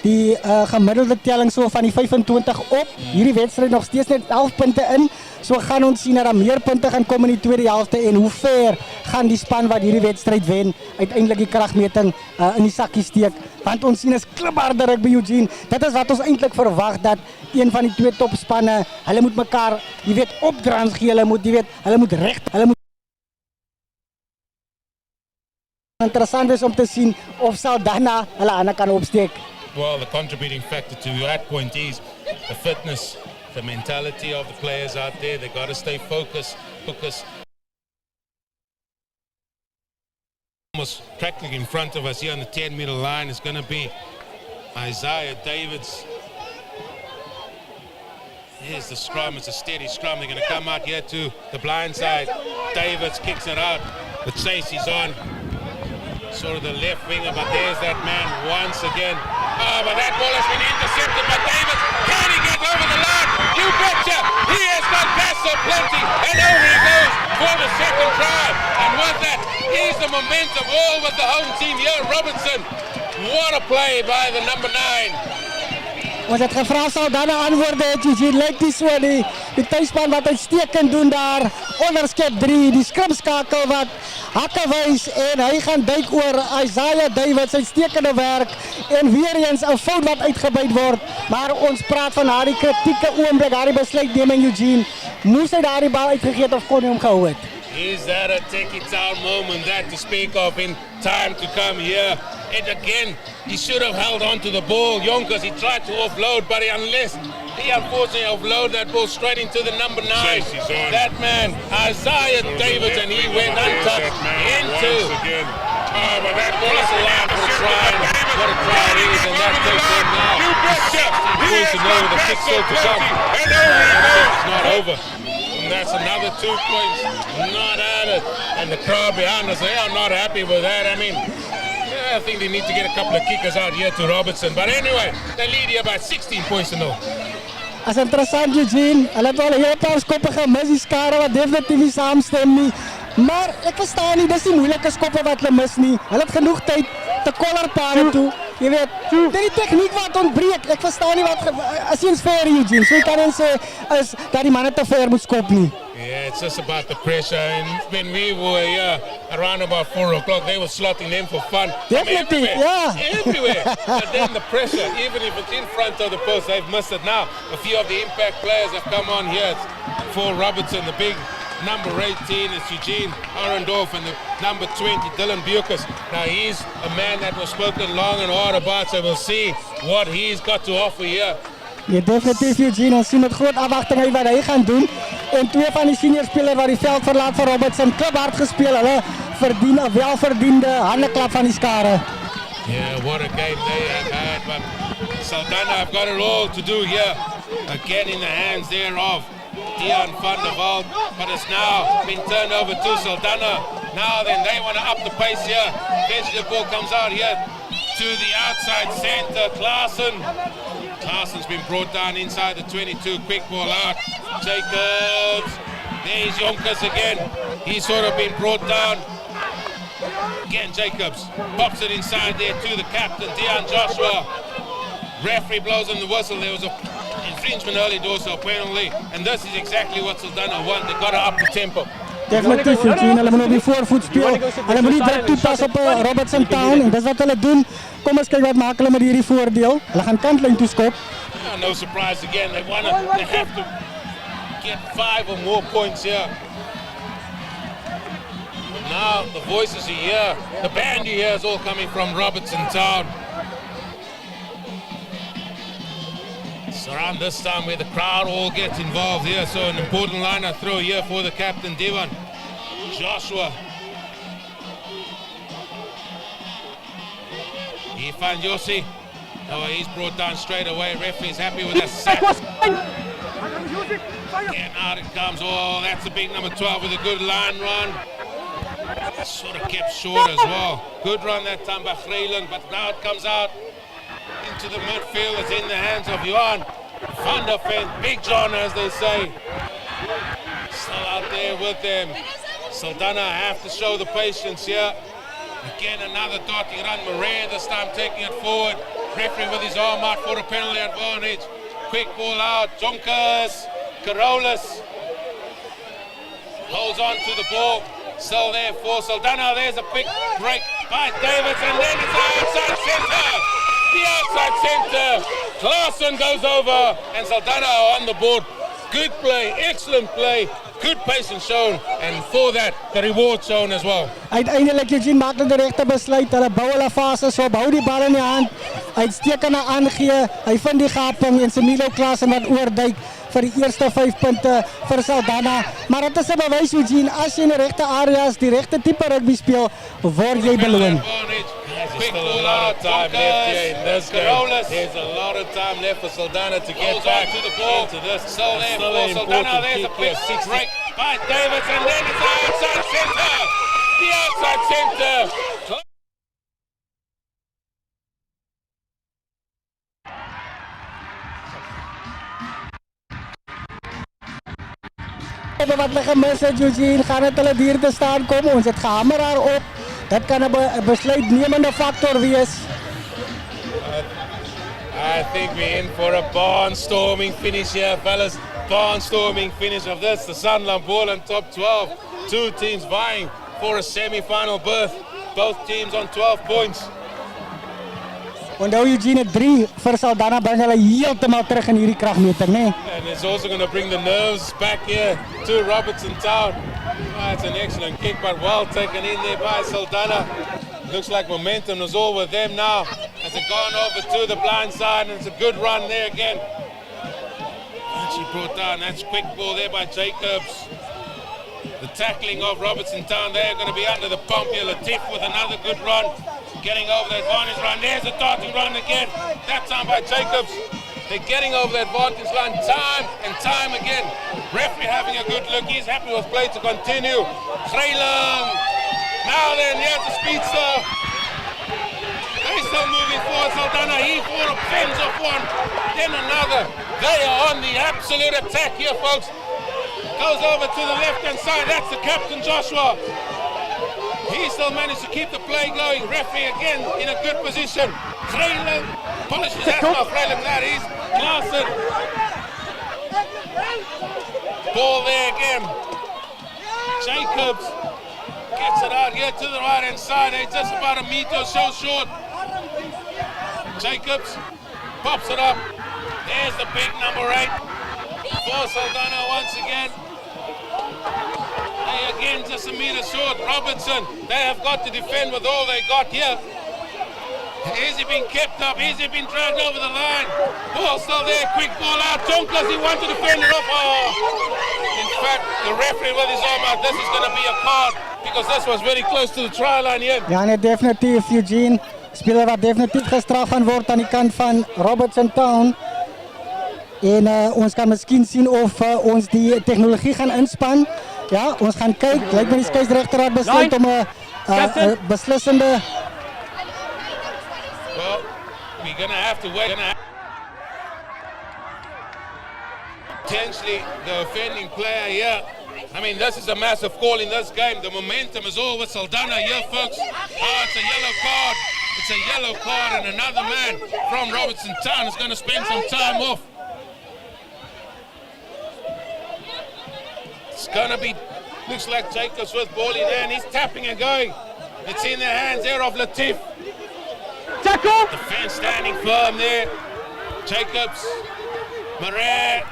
Speaker 1: die gemiddelde telling so van die 25 op. Hierdie wedstryd nog steeds net 11 punte in. So gaan ons sien dat daar meer punte gaan kom in die tweede helfte en hoe ver gaan die span wat hierdie wedstryd wen uiteindelik die kragmeting in die sakkie steek. Want ons sien is klipharde rugby, Eugene. Dit is wat ons eintlik verwag, dat een van die twee topspanne, hulle moet mekaar, jy weet, opdrans gee, hulle moet reg, hulle moet interessant is om te sien of Saldanha hulle hande kan opsteek.
Speaker 2: Well, the contributing factor to that point is the fitness, the mentality of the players out there. They got to stay focused. Almost practically in front of us here on the 10-meter line is going to be Isaiah Davids. Here's the scrum. It's a steady scrum. They're going to come out here to the blind side. Davids kicks it out. The chase is on. Sort of the left winger, but there's that man once again. Oh, but that ball has been intercepted by Davids. Can he get over the line? You betcha! He has got gas so plenty, and over he goes for the second try. And with that, he's the momentum all with the home team here. Robertson, what a play by the number 9.
Speaker 1: Ons het gevra Saldanha antwoorde het, Eugene, lyk die so die tuisspan wat uitstekend doen daar, onderskep 3, die skrimskakel wat hakke wys en hy gaan duik oor Isaiah Davids, uitstekende werk en weer eens 'n fout wat uitgebuit word, maar ons praat van daardie kritieke oomblik, daardie besluitneming, Eugene, moes hy daardie bal uitgegee het of kon hy hom gehou het?
Speaker 2: Is that a take-it-down moment that to speak of in time to come here? And again, he should have held on to the ball, Jonkers. He tried to offload, but he unfortunately offloaded that ball straight into the number 9. That man, Isaiah Davids, and he went untouched into. Oh, but that ball is allowed for a try. What a try it is, and that takes him now. He is to know the kick's still to come. It's not over. And that's another 2 points not added. And the crowd behind us, they are not happy with that. I mean, I think they need to get a couple of kickers out here to Robertson. But anyway, they lead here by 16 points to 0.
Speaker 1: As interessant, Eugene. Hulle het al 'n hele paar skoppe gemis, die skare wat definitief nie saamstem nie. Maar ek verstaan nie, dis die moeilike skoppe wat hulle mis nie. Hulle het genoeg tyd te kollerpare toe. Jy weet, dit die tegniek wat ontbreek. Ek verstaan nie wat as eens fair, Eugene. So jy kan nie sê is dat die manne te ver moet skop nie.
Speaker 2: Yeah, it's just about the pressure. And when we were here around about 4 o'clock, they were slotting them for fun.
Speaker 1: Definitely,
Speaker 2: everywhere. But then the pressure, even if it's in front of the post, they've missed it now. A few of the impact players have come on here for Robertson. The big number 18 is Eugene Arendorf, and the number 20, Dylan Bucas. Now he's a man that was spoken long and hard about, so we'll see what he's got to offer here.
Speaker 1: Ja, definitief, Eugene. Ons sien met groot afwagting wat hy gaan doen. En twee van die senior spelers wat die veld verlaat vir Robertson, klip hard gespeel. Hulle verdien 'n welverdiende handeklap van die skare.
Speaker 2: Yeah, what a game they have had, but Saldanha have got it all to do here. Again in the hands there of Dion van der Walt, but it's now been turned over to Saldanha. Now then, they want to up the pace here. Eventually the ball comes out here to the outside centre, Klaassen. Klaassen's been brought down inside the 22, quick ball out. Jacobs, there's Jonkers again. He's sort of been brought down. Again, Jacobs pops it inside there to the captain, Dion Joshua. Referee blows on the whistle. There was a infringement early doors, so penalty. And this is exactly what Saldanha want. They've got to up the tempo.
Speaker 1: Definitief, Eugene. Hulle moet op die voorvoet speel. Hulle moet nie druk toepas op Robertson Town. En dis wat hulle doen. Kom ons kyk wat maak hulle met hierdie voordeel. Hulle gaan kantlyn toe skop.
Speaker 2: No surprise again. They have to get 5 or more points here. Now the voices you hear, the band you hear is all coming from Robertson Town. It's around this time where the crowd all gets involved here. So an important line I throw here for the captain, Dion Joshua. Ifan Yossi. Oh, he's brought down straight away. Referee's happy with that sack. And out it comes. Oh, that's the big number 12 with a good line run. Sort of kept short as well. Good run that time by Vreeland, but now it comes out into the midfield. It's in the hands of Johan van der Ven. Big John, as they say. Still out there with them. Saldanha have to show the patience here. Again, another darting run. Moran this time taking it forward. Referee with his arm out for a penalty advantage. Quick ball out. Jonkers. Carolus holds on to the ball. Still there for Saldanha. There's a big break by Davids, and then it's outside centre. The outside centre. Klaassen goes over, and Saldanha on the board. Good play, excellent play. Good patience shown, and for that, the reward shown as well.
Speaker 1: Uiteindelik Eugene maak hulle die regte besluit. Hulle bou hulle fases op, hou die bal in die hand. Uitstekende aangee. Hy vind die gaping en Semilo Klaassen wat oorduik vir die eerste 5 punte vir Saldanha. Maar dit is 'n bewys, Eugene, as jy in die regte areas die regte tipe rugby speel, word jy beloon.
Speaker 2: There's still a lot of time left here in this game. There's a lot of time left for Saldanha to get back to the ball. Into this. Still there for Saldanha. There's a quick break by Davids, and then it's outside centre. The outside centre.
Speaker 1: Wat hulle gemis het, Eugene, gaan dit hulle duur te staan kom. Ons het gehamer daarop. Dit kan 'n besluitnemende factor wees.
Speaker 2: I think we're in for a barnstorming finish here, fellas. Barnstorming finish of this. The Sanlam Boland top 12. 2 teams vying for a semi-final berth. Both teams on 12 points.
Speaker 1: Onthou Eugene, 3 vir Saldanha bring hulle heeltemal terug in hierdie kragmeter, né?
Speaker 2: And it's also going to bring the nerves back here to Robertson Town. Oh, it's an excellent kick, but well taken in there by Saldanha. Looks like momentum is all with them now. As they've gone over to the blind side, and it's a good run there again. Actually brought down, that's quick ball there by Jacobs. The tackling of Robertson Town, they're going to be under the pump here. Latif with another good run. Getting over the advantage line. There's a darting run again. That time by Jacobs. They're getting over the advantage line time and time again. Referee having a good look. He's happy with play to continue. Vreeland. Now then, here's the speedster. They're still moving forward. Saldanha, he fends off one. Then another. They are on the absolute attack here, folks. Goes over to the left-hand side. That's the captain, Joshua. He still managed to keep the play going. Referee again in a good position. Vreeland polishes that off. Vreeland, that is Klaassen. Ball there again. Jacobs gets it out here to the right-hand side. They're just about a meter or so short. Jacobs pops it up. There's the big number 8 for Saldanha once again. They again just a meter short. Robertson, they have got to defend with all they got here. Has he been kept up? Has he been dragged over the line? Ball still there, quick ball out. Jonkers, he wanted to defend it off. Oh. In fact, the referee with his arm out, this is going to be a card. because this was very close to the try line here.
Speaker 1: Ja, nee, definitief, Eugene. Speler wat definitief gestraf gaan word aan die kant van Robertson Town. En ons kan miskien sien of ons die tegnologie gaan inspan. Ja, ons gaan kyk. Lyk my die skeieregter besluit om 'n beslissende.
Speaker 2: Well, we're going to have to wait. Potentially the offending player here. I mean, this is a massive call in this game. The momentum is all with Saldanha here, folks. Oh, it's a yellow card. It's a yellow card, and another man from Robertson Town is going to spend some time off. It's going to be, looks like Jacobs with ball in there, and he's tapping and going. It's in the hands there of Latif.
Speaker 3: Tackle!
Speaker 2: Defense standing firm there. Jacobs, Marais,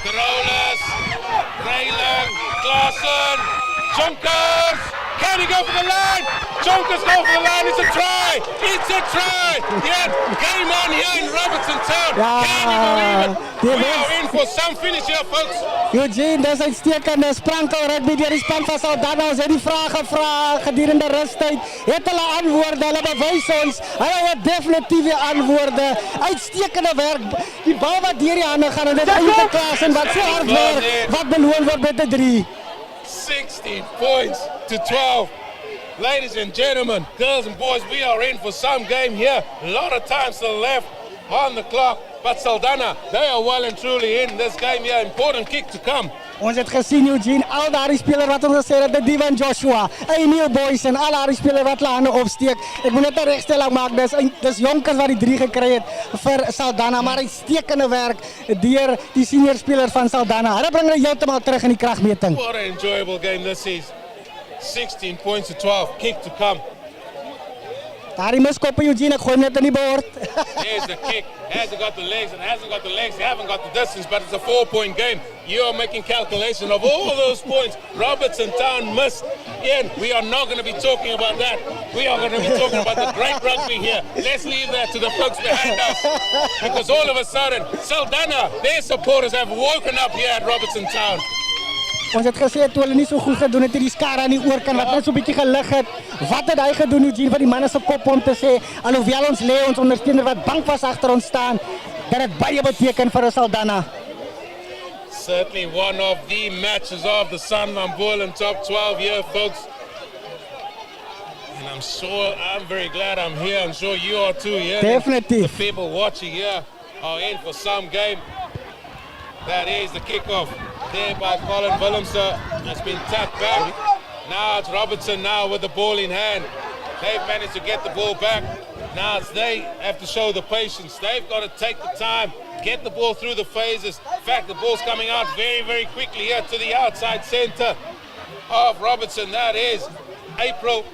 Speaker 2: Carolus, Raylan, Claassen, Jonkers. Can he go for the line? Jonkers go for the line. It's a try. It's a try. Yeah, game on here in Robertson Town.
Speaker 1: Ja,
Speaker 2: Can you believe it? We are in for some finish here, folks.
Speaker 1: Eugene, dis uitstekende sprankel rugby deur die span van Saldanha. Ons het die vrae gevra gedurende rustyd. Het hulle antwoorde? Hulle bewys ons. Hulle het definitief die antwoorde. Uitstekende werk. Die bal wat deur die hande gaan en dit eintlik klaas en wat so hard werk. Wat beloon word met 'n 3.
Speaker 2: 16 points to 12. Ladies and gentlemen, girls and boys, we are in for some game here. A lot of time still left on the clock. But Saldanha, they are well and truly in this game here. Important kick to come.
Speaker 1: Ons het gesien Eugene, al daardie speler wat ons gesê het, Divan Joshua, Emil Boyce en al daardie speler wat hulle hande opsteek. Ek moet net 'n regstelling maak. Dis Jonkers wat die 3 gekry het vir Saldanha, maar uitstekende werk deur die senior spelers van Saldanha. Hulle bring hulle heeltemal terug in die kragmeting.
Speaker 2: What an enjoyable game this is. 16 points to 12. Kick to come.
Speaker 1: Daardie miskoppe Eugene, ek gooi net in die bord.
Speaker 2: There's the kick. Hasn't got the legs and hasn't got the legs. They haven't got the distance, but it's a 4-point game. You are making calculation of all those points. Robertson Town missed. Ian, we are not going to be talking about that. We are going to be talking about the great rugby here. Let's leave that to the folks behind us. Because all of a sudden, Saldanha, their supporters have woken up here at Robertson Town.
Speaker 1: Ons het gesê toe hulle nie so goed gedoen het, die skare aan die oorkant wat net so 'n bietjie gelig het. Wat het hy gedoen Eugene vir die manne se kop om te sê, alhoewel ons lê ons ondersteuner wat bankvas agter ons staan, dat dit baie beteken vir Saldanha.
Speaker 2: Certainly one of the matches of the Sanlam Boland top 12 here, folks. And I'm very glad I'm here. I'm sure you are too, yeah?
Speaker 1: Definitely.
Speaker 2: The people watching here are in for some game. That is the kickoff there by Colin Willemse. It's been tapped back. Now it's Robertson now with the ball in hand. They've managed to get the ball back. Now they have to show the patience. They've got to take the time, get the ball through the phases. In fact, the ball's coming out very, very quickly here to the outside centre of Robertson. That is April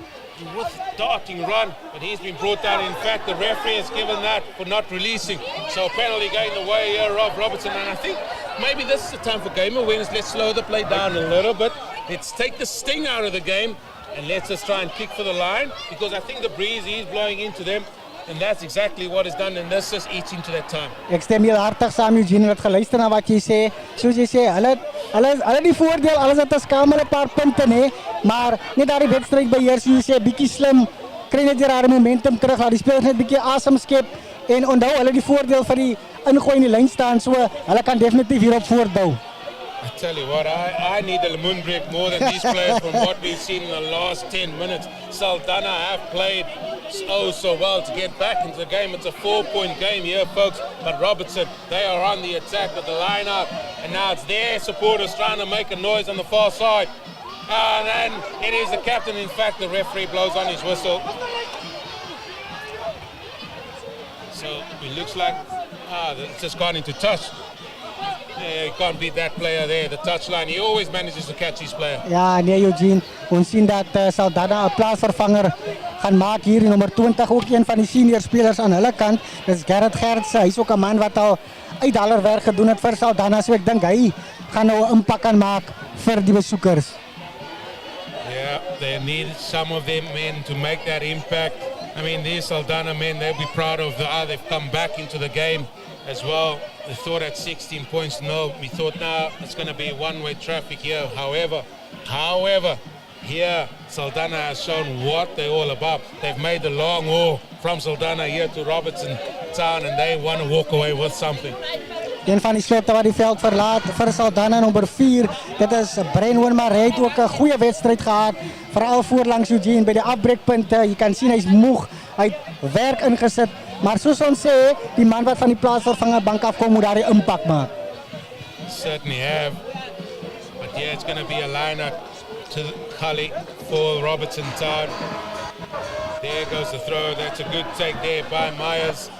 Speaker 2: with darting run, but he's been brought down. In fact, the referee has given that for not releasing. So a penalty going the way here of Robertson. And I think maybe this is the time for game awareness. Let's slow the play down a little bit. Let's take the sting out of the game and let's just try and kick for the line, because I think the breeze is blowing into them. And that's exactly what is done, and this just eats into that time.
Speaker 1: Ek stem heel hartig saam Eugene, het geluister na wat jy sê. Soos jy sê, hulle die voordeel, alles het 'n skamel 'n paar punte nê, maar net daardie wedstryd beheer, jy sê bietjie slim, kry net die rare momentum terug, laat die spelers net bietjie asem skep en onthou hulle die voordeel vir die ingooi in die lyn staan, so hulle kan definitief hierop voortbou.
Speaker 2: I tell you what, I need a moon break more than these players from what we've seen in the last 10 minutes. Saldanha have played so well to get back into the game. It's a 4-point game here, folks. But Robertson, they are on the attack with the line out. And now it's their supporters trying to make a noise on the far side. And then it is the captain. In fact, the referee blows on his whistle. So it looks like it's just gone into touch. Yeah, you can't beat that player there, the touchline. He always manages to catch his player.
Speaker 1: Ja, nee Eugene, ons sien dat Saldanha 'n plaasvervanger gaan maak hier, nommer 20, ook een van die senior spelers aan hulle kant. Dis Gerrit Gertse. Hy's ook 'n man wat al uitdaler werk gedoen het vir Saldanha, so ek dink hy gaan nou 'n impak kan maak vir die besoekers.
Speaker 2: Yeah, they need some of them men to make that impact. I mean, these Saldanha men, they'll be proud of how they've come back into the game as well. They thought at 16 points, no. We thought now it's going to be one-way traffic here. However, here Saldanha has shown what they're all about. They've made the long haul from Saldanha here to Robertson Town and they want to walk away with something.
Speaker 1: Een van die slotte wat die veld verlaat vir Saldanha nommer 4. Dit is Brenwan, maar hy het ook 'n goeie wedstryd gehad. Veral voorlangs Eugene by die afbreekpunte. Jy kan sien hy's moeg. Hy het werk ingesit. Maar soos ons sê, die man wat van die plaasvervanger bank afkom moet daar die impak maak.
Speaker 2: Certainly have. But yeah, it's going to be a lineup to Khali for Robertson Town. There goes the throw. That's a good take there by Myers.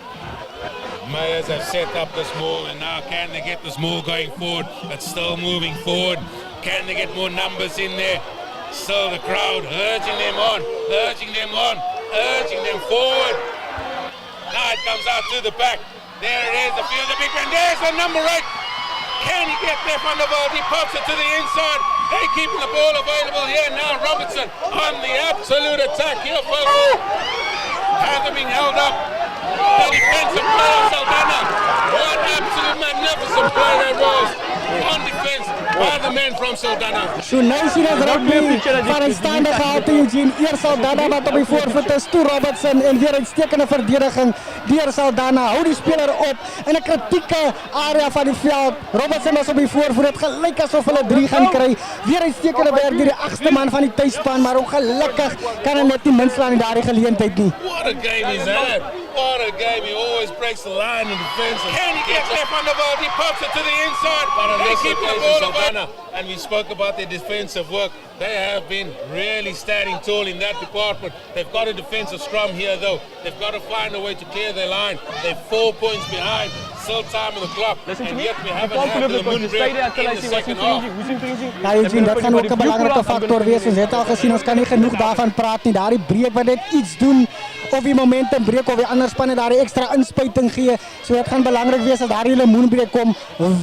Speaker 2: Myers have set up this maul and now can they get this maul going forward? It's still moving forward. Can they get more numbers in there? Still the crowd urging them on, urging them on, urging them forward. Now it comes out to the back. There it is, the field, the big man. There's the number 8. Can he get there from the ball? He pops it to the inside. They're keeping the ball available here now. Robertson on the absolute attack here, folks. Panther being held up. The defensive player, Saldanha. What absolute magnificent play that was. On defense by the men from Saldanha.
Speaker 1: So nou sien ons rugby van 'n staande gehalte Eugene. Eers Saldanha wat op die voorvoet is, toe Robertson en weer uitstekende verdediging deur Saldanha. Hou die speler op in 'n kritieke area van die veld. Robertson was op die voorvoet. Dit gelyk asof hulle 3 gaan kry. Weer uitstekende werk deur die 8ste man van die tuisspan, maar ongelukkig kan hy net nie minslaan in daardie geleentheid nie.
Speaker 2: What a game is that? What a game. He always breaks the line in defense. Can he get left on the ball? He pops it to the inside. They keep the ball Saldanha. And we spoke about their defensive work. They have been really standing tall in that department. They've got a defensive scrum here though. They've got to find a way to clear their line. They're 4 points behind. Still time on the clock. And yet we haven't had the moon break in the second half.
Speaker 1: Ja, Eugene, dat gaan ook 'n belangrike factor wees. Ons het al gesien, ons kan nie genoeg daarvan praat nie. Daardie breek wat net iets doen of die momentum breek of die ander spanne daardie ekstra inspuiting gee. So dit gaan belangrik wees as daardie lemoenbreek kom.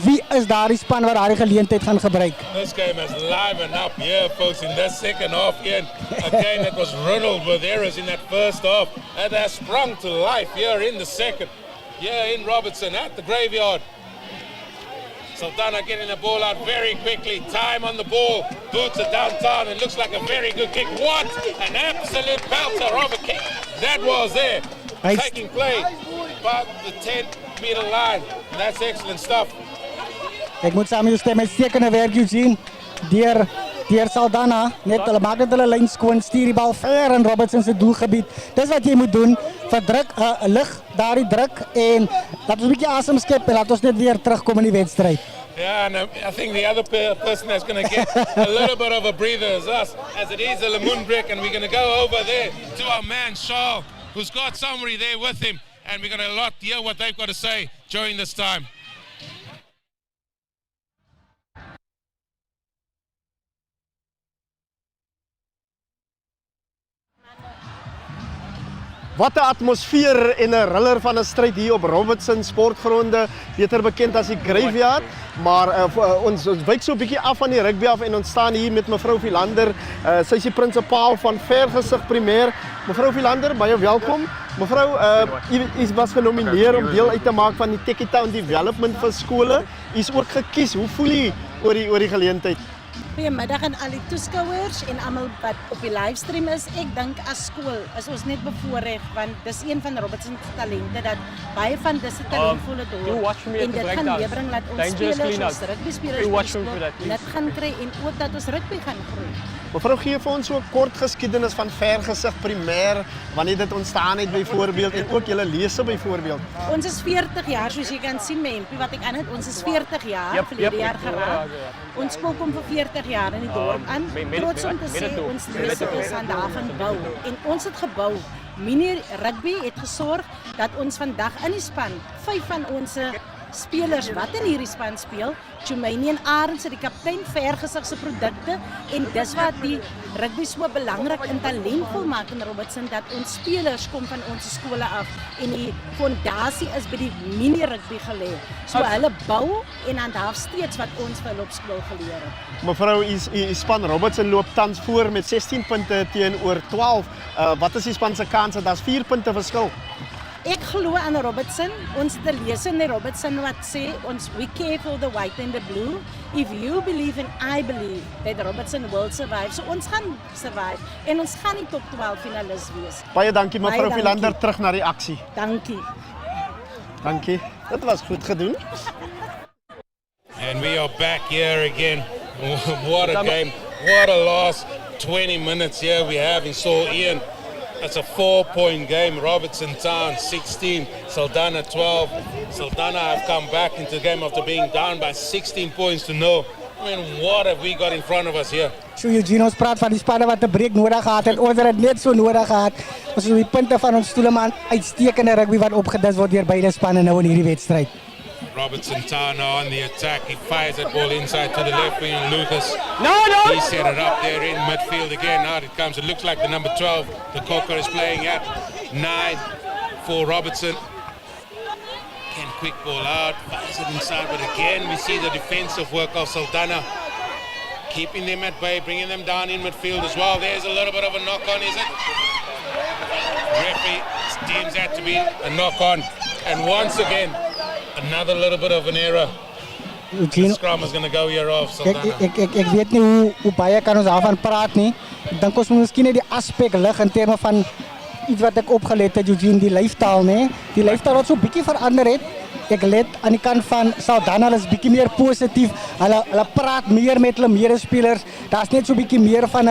Speaker 1: Wie is daardie span wat daardie geleentheid gaan gebruik?
Speaker 2: This game has livened up here, folks, in this second half. Ian, a game that was riddled with errors in that first half. And has sprung to life here in the second. Here in Robertson at the graveyard. Saldanha getting the ball out very quickly. Time on the ball. Boots it downtown. It looks like a very good kick. What an absolute belter of a kick that was there. Taking play about the 10-meter line. And that's excellent stuff.
Speaker 1: Ek moet saam met jou stem, uitstekende werk Eugene. Deur Saldanha, net hulle maak net hulle lyn skoon, stuur die bal ver in Robertson se doelgebied. Dis wat jy moet doen, verdruk, lig daardie druk en laat ons 'n bietjie asem skep en laat ons net weer terugkom in die wedstryd.
Speaker 2: Yeah, and I think the other person that's going to get a little bit of a breather is us, as it is a Lemon break, and we're going to go over there to our man Charles, who's got somebody there with him, and we're going to hear what they've got to say during this time.
Speaker 4: Wat 'n atmosfeer en 'n riller van 'n stryd hier op Robertson sportgronde, beter bekend as die Graveyard. Maar ons wyk so 'n bietjie af van die rugby af en ons staan hier met mevrou Philander. Sy is die prinsipaal van Vergesig Primêr. Mevrou Philander, baie welkom. Mevrou, u was genomineer om deel uit te maak van die Techie Town Development vir skole. U is ook gekies. Hoe voel u oor die geleentheid?
Speaker 8: Goeiemiddag aan al die toeskouers en almal wat op die livestream is. Ek dink as skool is ons net bevoorreg want dis een van Robertson se talente dat baie van disse talentvolle dorp en dit gaan meebring dat ons spelers ons rugby spelers net gaan kry en ook dat ons rugby gaan groei.
Speaker 4: Mevrou, gee vir ons so 'n kort geskiedenis van Vergesig Primêr, wanneer dit ontstaan het byvoorbeeld en ook julle lese byvoorbeeld.
Speaker 8: Ons is 40 jaar soos jy kan sien met wat ek aan het. Ons is 40 jaar verlede jaar geraak. Ons skool kom vir 40 jaar in die dorp aan. Trots om te sê ons lesse is aan daarvan bou en ons het gebou. Mini rugby het gesorg dat ons vandag in die span 5 van ons spelers wat in hierdie span speel, Chumaini en Arends, die kaptein Vergesig se produkte en dis wat die rugby so belangrik en talentvol maak in Robertson dat ons spelers kom van ons skole af en die fondasie is by die mini rugby gelê. So hulle bou en dan daar steeds wat ons vir hulle op skool geleer het.
Speaker 4: Mevrou, u span Robertson loop tans voor met 16 punte teenoor 12. Wat is die span se kanse? Daar's 4 punte verskil.
Speaker 8: Ek glo aan Robertson. Ons het 'n leser in Robertson wat sê ons we care for the white and the blue. If you believe and I believe that Robertson will survive. So ons gaan survive en ons gaan die top 12 finalis wees.
Speaker 4: Baie dankie
Speaker 8: Baie
Speaker 4: mevrou
Speaker 8: dankie.
Speaker 4: Philander, terug na die aksie.
Speaker 8: Dankie.
Speaker 4: Dankie. Dit was goed gedoen.
Speaker 2: And we are back here again. What a game. What a last 20 minutes here we have in Saul Ian. It's a 4-point game. Robertson Town 16, Saldanha 12. Saldanha have come back into the game after being down by 16 points to 0. I mean, what have we got in front of us here?
Speaker 1: So Eugene, ons praat van die spanne wat 'n breek nodig gehad het. Ons het dit net so nodig gehad. Ons het die punte van ons stoele man uitstekende rugby wat opgedis word deur beide spanne nou in hierdie wedstryd.
Speaker 2: Robertson Town now on the attack. He fires that ball inside to the left wing. Lucas.
Speaker 3: No!
Speaker 2: He set it up there in midfield again. Out it comes. It looks like the number 12. The Cocker is playing at 9 for Robertson. Can quick ball out. Fires it inside. But again, we see the defensive work of Saldanha. Keeping them at bay. Bringing them down in midfield as well. There's a little bit of a knock on, is it? Referee deems that to be a knock on. And once again, another little bit of an error. The scrum is going to go here off Saldanha.
Speaker 1: Ek weet nie hoe baie kan ons daarvan praat nie. Ek dink ons moet miskien net die aspek lig in terme van iets wat ek opgelet het, Eugene, die lyfstaal, nê? Die lyfstaal wat so bietjie verander het. Ek let aan die kant van Saldanha, hulle is bietjie meer positief. Hulle praat meer met hulle medespelers. Daar's net so bietjie meer van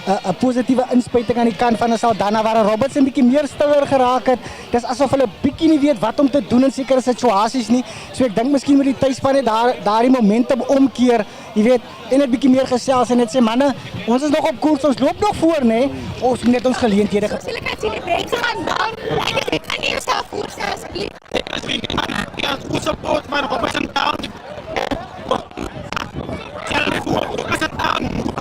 Speaker 1: 'n positiewe inspuiting aan die kant van 'n Saldanha waar Robertson bietjie meer stiller geraak het. Dis asof hulle bietjie nie weet wat om te doen in sekere situasies nie. So ek dink miskien moet die tuisspan net daardie momentum omkeer, jy weet, en net bietjie meer gesels en net sê manne, ons is nog op koers, ons loop nog voor, nê? Ons moet net ons geleenthede
Speaker 7: Sê ek sien die mense gaan dan. Ek kan nie self voorstel asseblief.
Speaker 6: Ja, goed support maar Robertson Town. Robertson Town.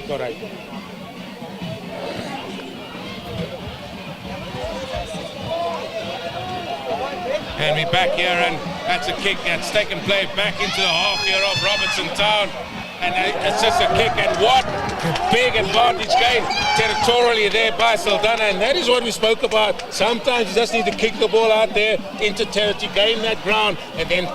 Speaker 2: Correct. And we're back here, and that's a kick that's taken play back into the half here of Robertson Town. And it's just a kick, and what big advantage gained territorially there by Saldanha, and that is what we spoke about. Sometimes you just need to kick the ball out there into territory, gain that ground, and then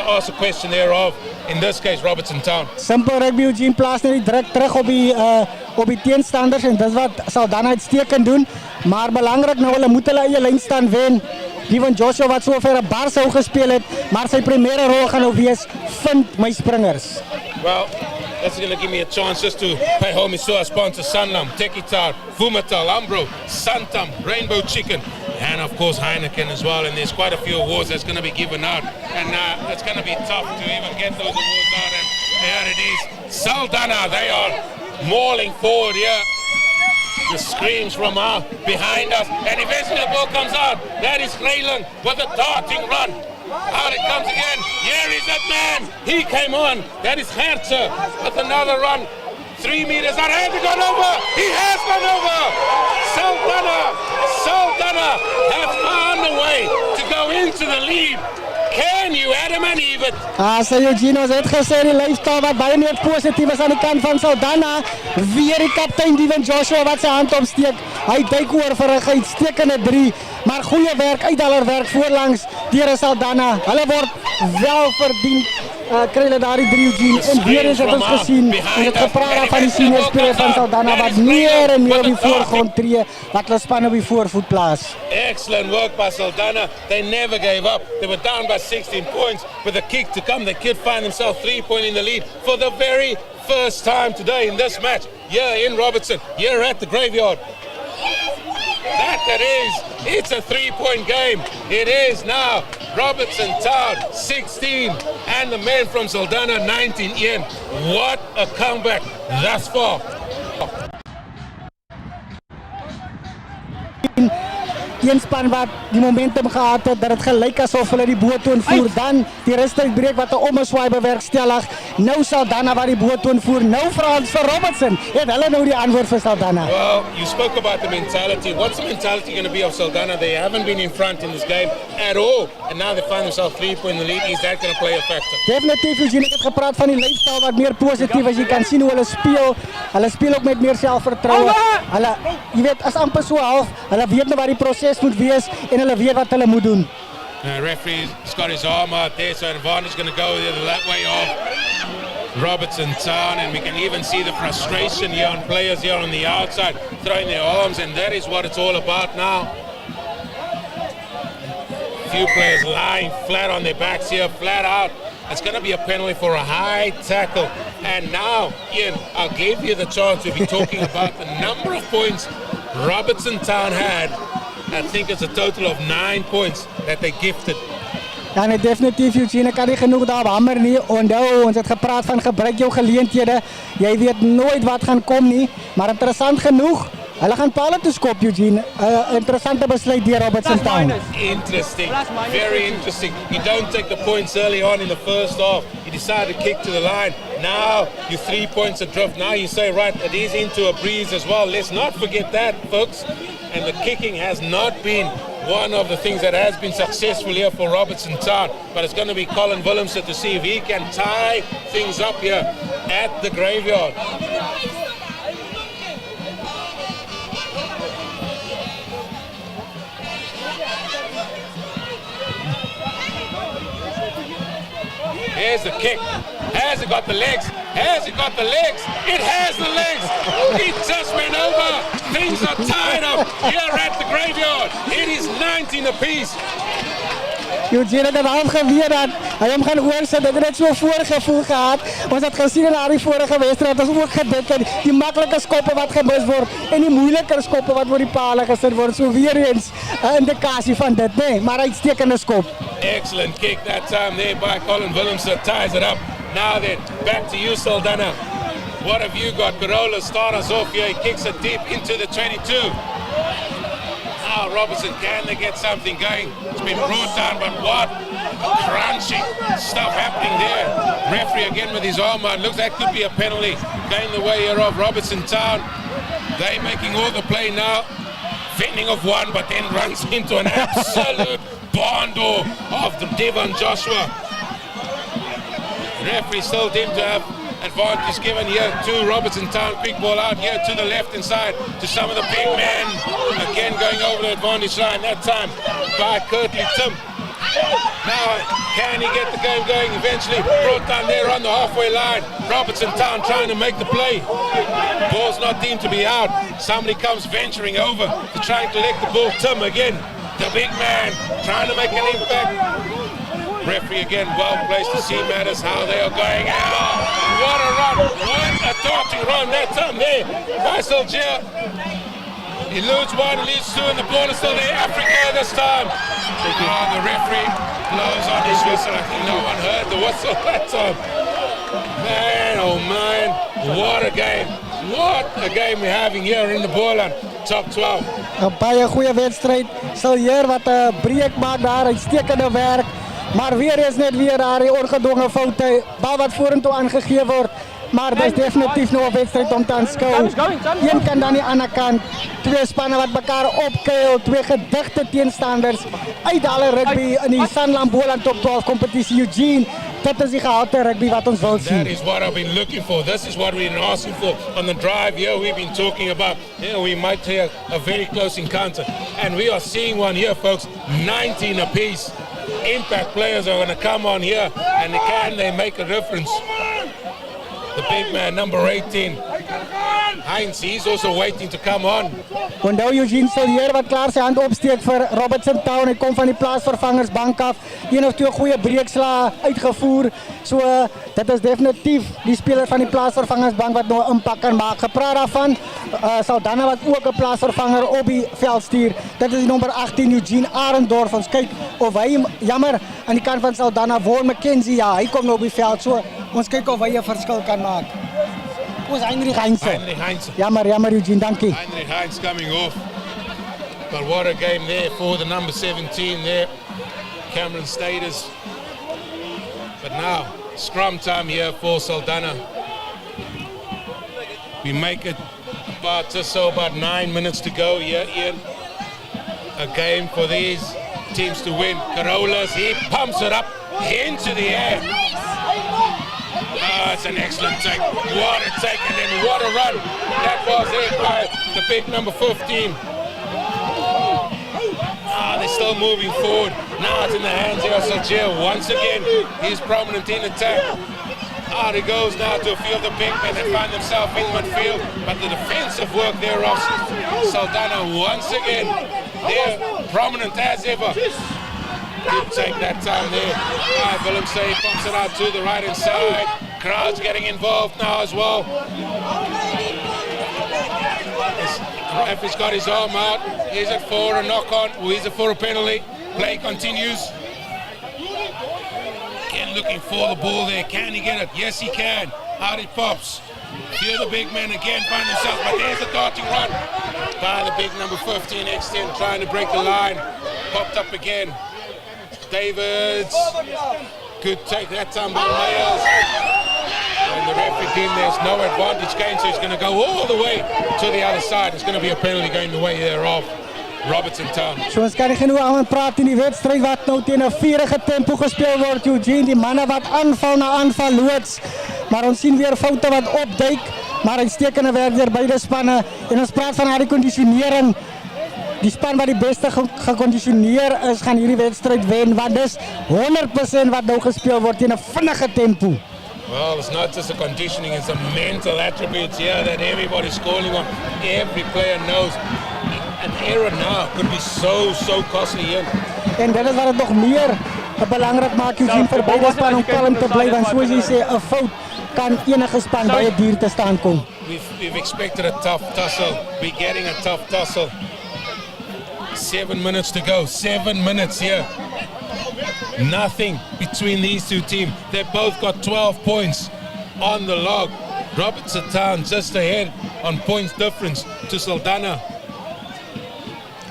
Speaker 2: ask a question thereof. In this case, Robertson Town.
Speaker 1: Simpel rugby, Eugene, plaas net die druk terug op die teenstanders en dis wat Saldanha uitstekend doen. Maar belangrik nou, hulle moet hulle eie lynstand wen. Liewen Joshua wat so ver 'n bar sou gespeel het, maar sy primêre rol gaan nou wees vind my springers.
Speaker 2: Well, that's going to give me a chance just to pay homage to our sponsors, Sanlam, Tekitar, Vumatal, Umbro, Santam, Rainbow Chicken, and of course Heineken as well. And there's quite a few awards that's going to be given out. And it's going to be tough to even get those awards out. And here it is. Saldanha, they are mauling forward here. The screams from behind us. And eventually the ball comes out. That is Raylan with a darting run. Out it comes again. Here is that man. He came on. That is Herzer with another run. 3 meters out. Has he gone over? He has gone over. Saldanha have found a way to go into the lead. Can you Adam and Eve it?
Speaker 1: Sê Eugene, ons het gesê die lyfstaal wat baie meer positief is aan die kant van Saldanha. Weer die kaptein Liewen Joshua wat sy hand opsteek. Hy duik oor vir 'n uitstekende 3. Maar goeie werk, uitdalerwerk voorlangs deur Saldanha. Hulle word wel verdien. Kry hulle daardie 3 Eugene. En weer is dit ons gesien. Ons het gepraat van die senior spelers van Saldanha wat meer en meer op die voorgrond tree, wat hulle span op die voorvoet plaas.
Speaker 2: Excellent work by Saldanha. They never gave up. They were down by 16 points. With a kick to come, they could find themselves 3-point in the lead for the very first time today in this match. Here in Robertson, here at the graveyard. That is. It's a 3-point game. It is now. Robertson Town 16 and the men from Saldanha 19. Ian, what a comeback thus far.
Speaker 1: teenspan wat die momentum gehad het, dat het gelyk asof hulle die boottoon voer, dan die rustydbreek wat 'n ommeswaai bewerkstellig. Nou Saldanha wat die boottoon voer, nou Frans vir Robertson. Het hulle nou die antwoord vir Saldanha?
Speaker 2: Well, you spoke about the mentality. What's the mentality going to be of Saldanha? They haven't been in front in this game at all, and now they find themselves 3-point in the lead. Is that going to play a factor?
Speaker 1: Definitief, Eugene, ek het gepraat van die leefstyl wat meer positief is. Jy kan sien hoe hulle speel. Hulle speel ook met meer selfvertroue. Hulle, jy weet, as amper so half, hulle weet nou wat die proses moet wees en hulle weet wat hulle moet doen.
Speaker 2: Referee's got his arm out there, so advantage going to go that way off Robertson Town, and we can even see the frustration here on players here on the outside throwing their arms, and that is what it's all about now. Few players lying flat on their backs here, flat out. It's going to be a penalty for a high tackle. And now, Ian, I'll give you the chance to be talking about the number of points Robertson Town had. I think it's a total of 9 points that they gifted.
Speaker 1: Ja, nee, definitief, Eugene, ek kan nie genoeg daarop hamer nie. Onthou, ons het gepraat van gebruik jou geleenthede. Jy weet nooit wat gaan kom nie, maar interessant genoeg, hulle gaan pale toe skop, Eugene. Interessante besluit deur Robertson Town.
Speaker 2: Interesting, very interesting. You don't take the points early on in the first half. You decide to kick to the line. Now you're 3 points adrift. Now you say, right, it is into a breeze as well. Let's not forget that, folks. And the kicking has not been one of the things that has been successful here for Robertson Town. But it's going to be Colin Willemse to see if he can tie things up here at the graveyard. Here's the kick. Has it got the legs? Has it got the legs? It has the legs. It just went over. Things are tied up here at the graveyard. It is 19 apiece.
Speaker 1: Eugene het half geweet dat hy hom gaan oorsit. Ek het net so voorgevoel gehad. Ons het gesien in die vorige wedstryd, ons ook gedink dat die maklike skoppe wat gemis word en die moeiliker skoppe wat voor die pale gesit word. So weer eens 'n indikasie van dit, nee, maar uitstekende skop.
Speaker 2: Excellent kick that time there by Colin Willemse, ties it up. Now then, back to you, Saldanha. What have you got? Carola start us off here. He kicks it deep into the 22. Now Robertson, can they get something going? It's been brought down, but what crunching stuff happening there. Referee again with his arm out. Looks like could be a penalty going the way here of Robertson Town. They making all the play now. Fending off one, but then runs into an absolute bondo of the Devon Joshua. Referee still deemed to have advantage given here to Robertson Town. Big ball out here to the left hand side to some of the big men. Again going over the advantage line, that time by Curtly Tim. Now, can he get the game going eventually? Brought down there on the halfway line. Robertson Town trying to make the play. Ball's not deemed to be out. Somebody comes venturing over to try and collect the ball. Tim again, the big man, trying to make an impact. Referee again, well placed to see matters, how they are going. Oh, what a run, what a darting run that time there by Saldanha. He eludes one, leads two, and the ball is still there. Africa this time. Oh, the referee blows on his whistle. I think no one heard the whistle that time. Man, oh man, what a game. What a game we're having here in the Boland top 12.
Speaker 1: 'n Baie goeie wedstryd. Saldanha wat 'n breek maak daar, uitstekende werk. Maar weer is net weer daar die ongedwonge foute, bal wat vorentoe aangegee word. Maar dit is definitief nog 'n wedstryd om te aanskou. Een kan dan die ander kant. Twee spanne wat mekaar opkuil, twee gedigte teenstanders. Uitdaler rugby in die Sanlam Boland top 12 kompetisie. Eugene, dit is die gehalte rugby wat ons wil sien.
Speaker 2: That is what I've been looking for. This is what we've been asking for on the drive here. We've been talking about, we might hear a very close encounter. And we are seeing one here, folks, 19 apiece. Impact players are going to come on here, and can they make a difference? The big man, number 18, Heinz, he's also waiting to come on.
Speaker 1: Onthou Eugene Saldanha wat klaar sy hand opsteek vir Robertson Town. Hy kom van die plaasvervangersbank af. Een of twee goeie breekslae uitgevoer. So dit is definitief die speler van die plaasvervangersbank wat nou 'n impak kan maak. Gepraat daarvan, Saldanha wat ook 'n plaasvervanger op die veld stuur. Dit is die nommer 18 Eugene Arendorf. Ons kyk of hy, jammer, aan die kant van Saldanha, Warren McKenzie, ja, hy kom nou op die veld. So ons kyk of hy 'n verskil kan maak. Ons Heinrich Heinz.
Speaker 2: Heinrich Heinz.
Speaker 1: Jammer Eugene, dankie.
Speaker 2: Heinrich Heinz coming off. But what a game there for the number 17 there, Cameron Staters. But now, scrum time here for Saldanha. We make it about 9 minutes to go here, Ian. A game for these teams to win. Carolus, he pumps it up into the air. It's an excellent take. What a take, and then what a run. That was it by the big number 15. They're still moving forward. Now it's in the hands here of Saldanha. Once again, he's prominent in attack. Out he goes now to a few of the big men that find themselves in midfield. But the defensive work there of Saldanha once again, they're prominent as ever. Good take that time there. Willem say pumps it out to the right hand side. Crowd's getting involved now as well. Ref has got his arm out. Is it for a knock on? Or is it for a penalty? Play continues. Again looking for the ball there. Can he get it? Yes, he can. Out it pops. Few of the big men again find themselves, but there's a darting run by the big number 15 extend, trying to break the line. Popped up again. Davids. Good take that time by Mayers. And the referee team, there's no advantage gain, so he's going to go all the way to the other side. It's going to be a penalty going the way there of Robertson Town.
Speaker 1: So ons kan nie genoeg aan praat in die wedstryd wat nou teen 'n vurige tempo gespeel word. Eugene, die manne wat aanval na aanval loods. Maar ons sien weer foute wat opduik, maar uitstekende werk deur beide spanne. En ons praat van harde kondisionering. Die span wat die beste gekondisioneer is, gaan hierdie wedstryd wen, want dis 100% wat nou gespeel word teen 'n vinnige tempo.
Speaker 2: Well, it's not just the conditioning, it's the mental attributes here that everybody's calling on. Every player knows an error now could be so costly here.
Speaker 1: En dit is wat het nog meer belangrik maak, Eugene, vir beide span om kalm te bly, want soos jy sê, 'n fout kan enige span baie duur te staan kom.
Speaker 2: We've expected a tough tussle. We're getting a tough tussle. 7 minutes to go. 7 minutes here. Nothing between these two teams. They've both got 12 points on the log. Robertson Town just ahead on points difference to Saldanha.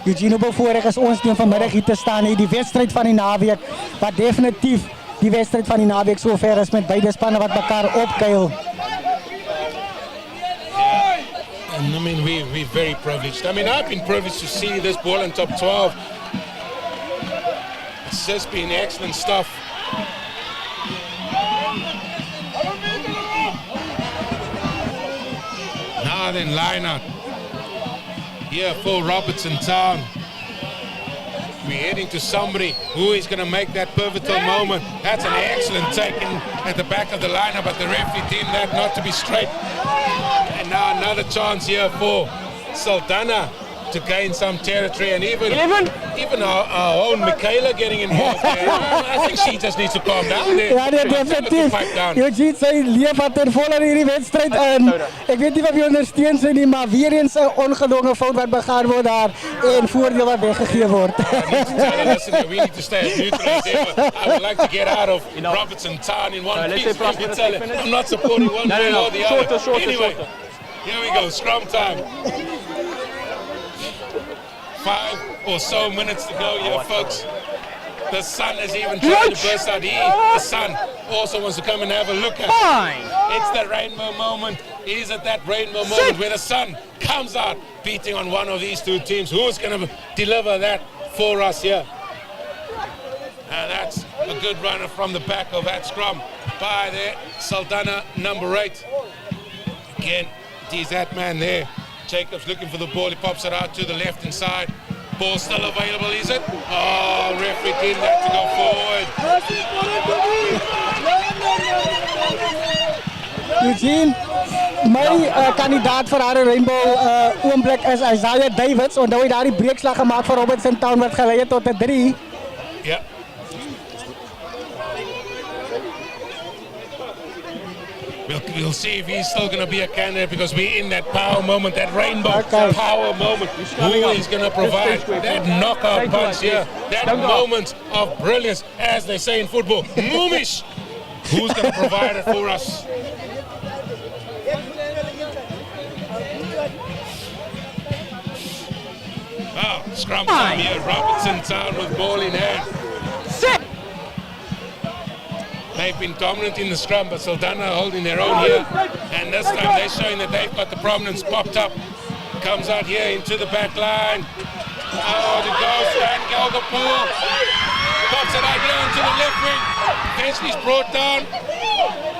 Speaker 1: Eugene, bevoorreg is ons teen vanmiddag hier te staan hier die wedstryd van die naweek, wat definitief die wedstryd van die naweek sover is met beide spanne wat mekaar opkuil.
Speaker 2: And I mean, we're very privileged. I mean, I've been privileged to see this Boland top 12. It's just been excellent stuff. Now then, line out here for Robertson Town. We're heading to somebody who is going to make that pivotal moment. That's an excellent take in at the back of the lineup, but the referee deemed that not to be straight. And now another chance here for Saldanha to gain some territory, and even our own Michaela getting involved there. I think she just needs to calm down there.
Speaker 1: Ja, definitief. Eugene sy leef wat ten volle in hierdie wedstryd in. Ek weet nie of jy ondersteun sy nie, maar weer eens 'n ongedwonge fout wat begaan word daar en voordeel wat weggegee word.
Speaker 2: Listen, we need to stay as neutral as ever. I would like to get out of Robertson Town in one piece. I'm not supporting one way or the other. Anyway, here we go, scrum time. 5 or so minutes to go here, folks. The sun is even trying to burst out. The sun also wants to come and have a look at it. It's the rainbow moment. Is it that rainbow moment where the sun comes out beating on one of these two teams? Who's going to deliver that for us here? And that's a good runner from the back of that scrum by the Saldanha number 8. Again, he's that man there. Jacobs looking for the ball. He pops it out to the left-hand side. Ball still available, is it? Oh, referee didn't have to go forward.
Speaker 1: Eugene, my kandidaat vir haar rainbow oomblik is Isaiah Davids. Onthou hy daardie breekslag gemaak vir Robertson Town wat gelei het tot 'n 3.
Speaker 2: Ja. We'll see if he's still going to be a candidate, because we're in that power moment, that rainbow power moment. Who is going to provide that knockout punch here, that moment of brilliance, as they say in football, moomish. Who's going to provide it for us? Wow, scrum time here. Robertson Town with ball in hand. They've been dominant in the scrum, but Saldanha holding their own here. And this time they're showing that they've got the prominence popped up. Comes out here into the back line. Oh, the goes and Galgapur. Pops it out here into the left wing. Eventually it's brought down.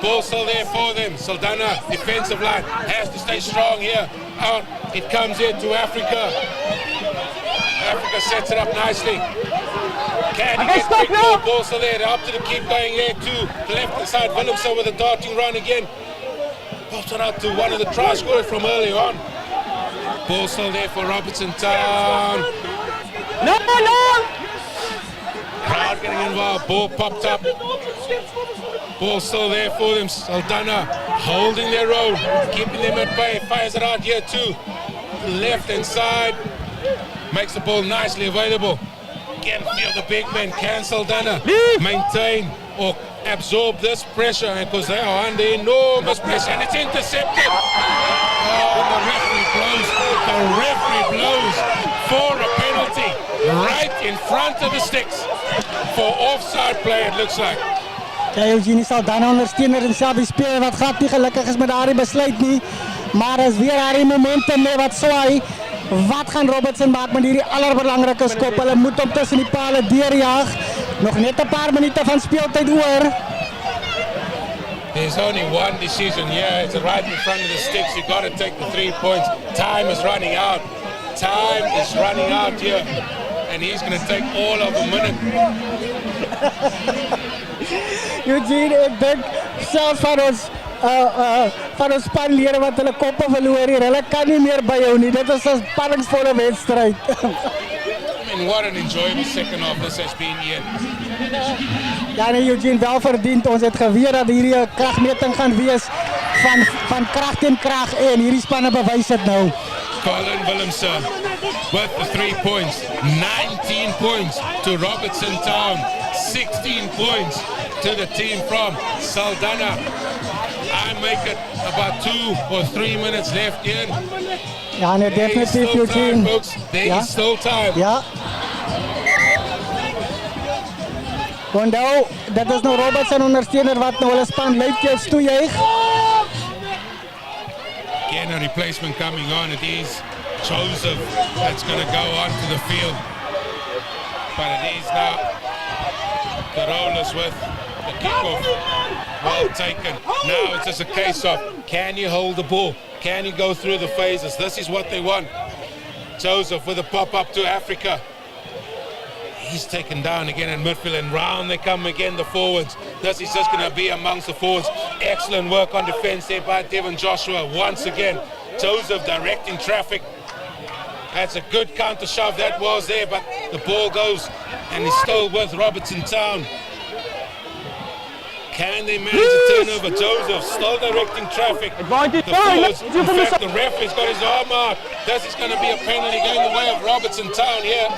Speaker 2: Ball still there for them. Saldanha, defensive line, has to stay strong here. Out, it comes here to Africa. Africa sets it up nicely. Can he get quick ball? Ball still there. They're up to the keep going there too. The left side, Willemse with a darting run again. Pops it out to one of the try scorers from early on. Ball still there for Robertson Town.
Speaker 3: No!
Speaker 2: Crowd getting involved. Ball popped up. Ball still there for them. Saldanha holding their own, keeping them at bay. Fires it out here too. Left hand side. Makes the ball nicely available. Again, feel the big man. Can Saldanha maintain or absorb this pressure? Because they are under enormous pressure. And it's intercepted. Oh, the referee blows. The referee blows for a penalty right in front of the sticks for offside play, it looks like.
Speaker 1: Ja, Eugenie Saldanha ondersteuner en self die speler wat gaat nie gelukkig is met daardie besluit nie. Maar is weer daardie momentum mee wat swaai. Wat gaan Robertson maak met hierdie allerbelangrike skop? Hulle moet hom tussen die pale deurjaag. Nog net 'n paar minute van speeltyd oor.
Speaker 2: There's only one decision here. It's right in front of the sticks. You've got to take the 3 points. Time is running out. Time is running out here. And he's going to take all of a minute.
Speaker 1: Eugene, ek dink selfs van ons spanlede wat hulle koppe verloor hier, hulle kan nie meer byhou nie. Dit is 'n spanningsvolle wedstryd.
Speaker 2: I mean, what an enjoyable second half this has been here.
Speaker 1: Ja nee, Eugene, wel verdiend. Ons het geweet dat hierdie 'n kragmeting gaan wees van krag teen krag en hierdie spanne bewys dit nou.
Speaker 2: Colin Willemse with the 3 points. 19 points to Robertson Town. 16 points to the team from Saldanha. I make it about 2 or 3 minutes left here.
Speaker 1: Ja nee, definitief, Eugene.
Speaker 2: Folks. There is still time.
Speaker 1: Ja. Onthou, dit is nou Robertson ondersteuner wat nou hulle span luidkeels toejuig.
Speaker 2: Again, a replacement coming on. It is Joseph that's going to go onto the field. But it is now the Rollers with the kickoff. Well taken. Now it's just a case of, can you hold the ball? Can you go through the phases? This is what they want. Joseph with a pop-up to Africa. He's taken down again in midfield, and round they come again, the forwards. This is just going to be amongst the forwards. Excellent work on defense there by Devon Joshua. Once again, Joseph directing traffic. That's a good counter shove that was there, but the ball goes and is still with Robertson Town. Can they manage to turn over? Joseph still directing traffic. The forwards, in fact, the referee's got his arm out. This is going to be a penalty going the way of Robertson Town here.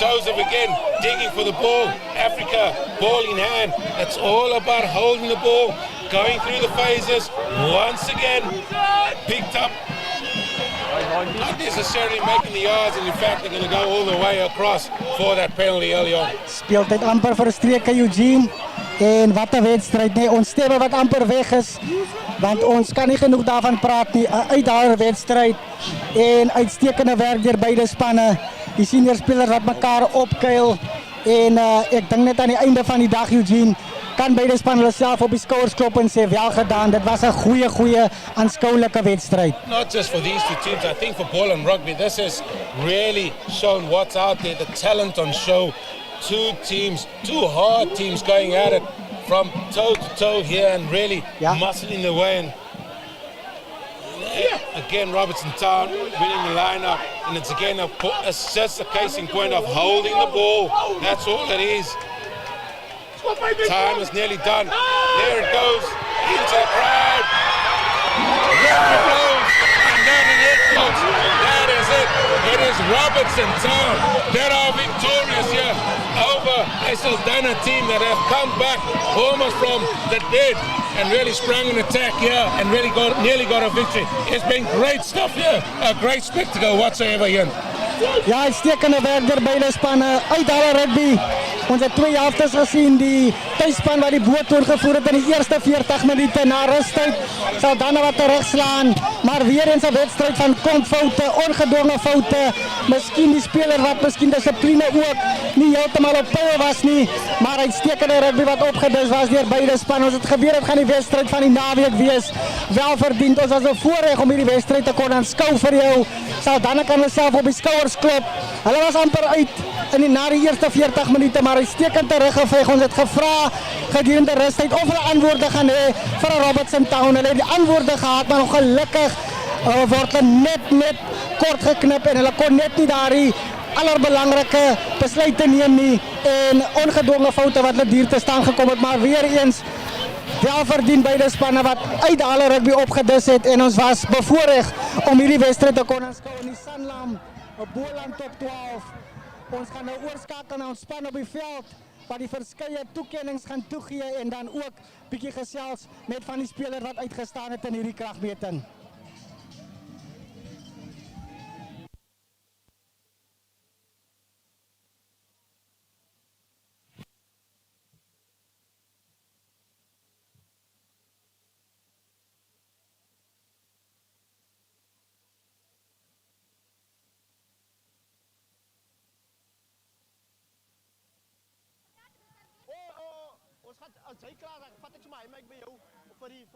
Speaker 2: Joseph again digging for the ball. Africa, ball in hand. It's all about holding the ball, going through the phases. Once again, picked up. Not necessarily making the yards, and in fact, they're going to go all the way across for that penalty early on.
Speaker 1: Speeltyd amper verstreke, Eugene. En wat 'n wedstryd, nee, ons stemme wat amper weg is. Want ons kan nie genoeg daarvan praat nie. 'n Uitdagende wedstryd en uitstekende werk deur beide spanne. Die senior spelers wat mekaar opkuil en ek dink net aan die einde van die dag, Eugene, kan beide spanne hulle self op die skouers klop en sê wel gedaan. Dit was 'n goeie aanskoulike wedstryd.
Speaker 2: Not just for these two teams, I think for Boland rugby, this has really shown what's out there, the talent on show. Two teams, two hard teams going at it from toe to toe here and really muscling the way. And again, Robertson Town winning the lineup, and it's again it's just a case in point of holding the ball. That's all it is. Time is nearly done. There it goes into the crowd. There it goes, and then it is, folks. That is it. It is Robertson Town that are victorious here over a Saldanha team that have come back almost from the dead and really sprung an attack here and nearly got a victory. It's been great stuff here. A great spectacle whatsoever here.
Speaker 1: Ja, uitstekende werk daar beide spanne. Uithaal rugby. Ons het 2 helftes gesien. Die tuisspan wat die boot doorgevoer het in die eerste 40 minute na rustyd. Saldanha wat terugslaan. Maar weer eens 'n wedstryd van kompfoute, ongedwonge foute. Miskien die speler wat miskien dissipline ook nie heeltemal op peil was nie. Maar uitstekende rugby wat opgedis was deur beide spanne. Ons het geweet dit gaan die wedstryd van die naweek wees. Welverdiend. Ons was 'n voorreg om hierdie wedstryd te kon aanskou vir jou. Saldanha kan homself op die skouers klop. Hulle was amper uit na die eerste 40 minute, maar uitstekend teruggeveeg. Ons het gevra gedurende rustyd of hulle antwoorde gaan hê vir 'n Robertson Town. Hulle het die antwoorde gehad, maar ongelukkig word hulle net kort geknip en hulle kon net nie daardie allerbelangrike besluite neem nie en ongedwonge foute wat hulle hier te staan gekom het, maar weer eens welverdien beide spanne wat uithaal rugby opgedis het en ons was bevoorreg om hierdie wedstryd te kon aanskou in die Sanlam, Boland top 12. Ons gaan nou oorskakel na ons span op die veld wat die verskeie toekennings gaan toegee en dan ook bietjie gesels met van die spelers wat uitgestaan het in hierdie kragmeting.
Speaker 4: As jy klaar raak, vat ek sommer hy by jou vir die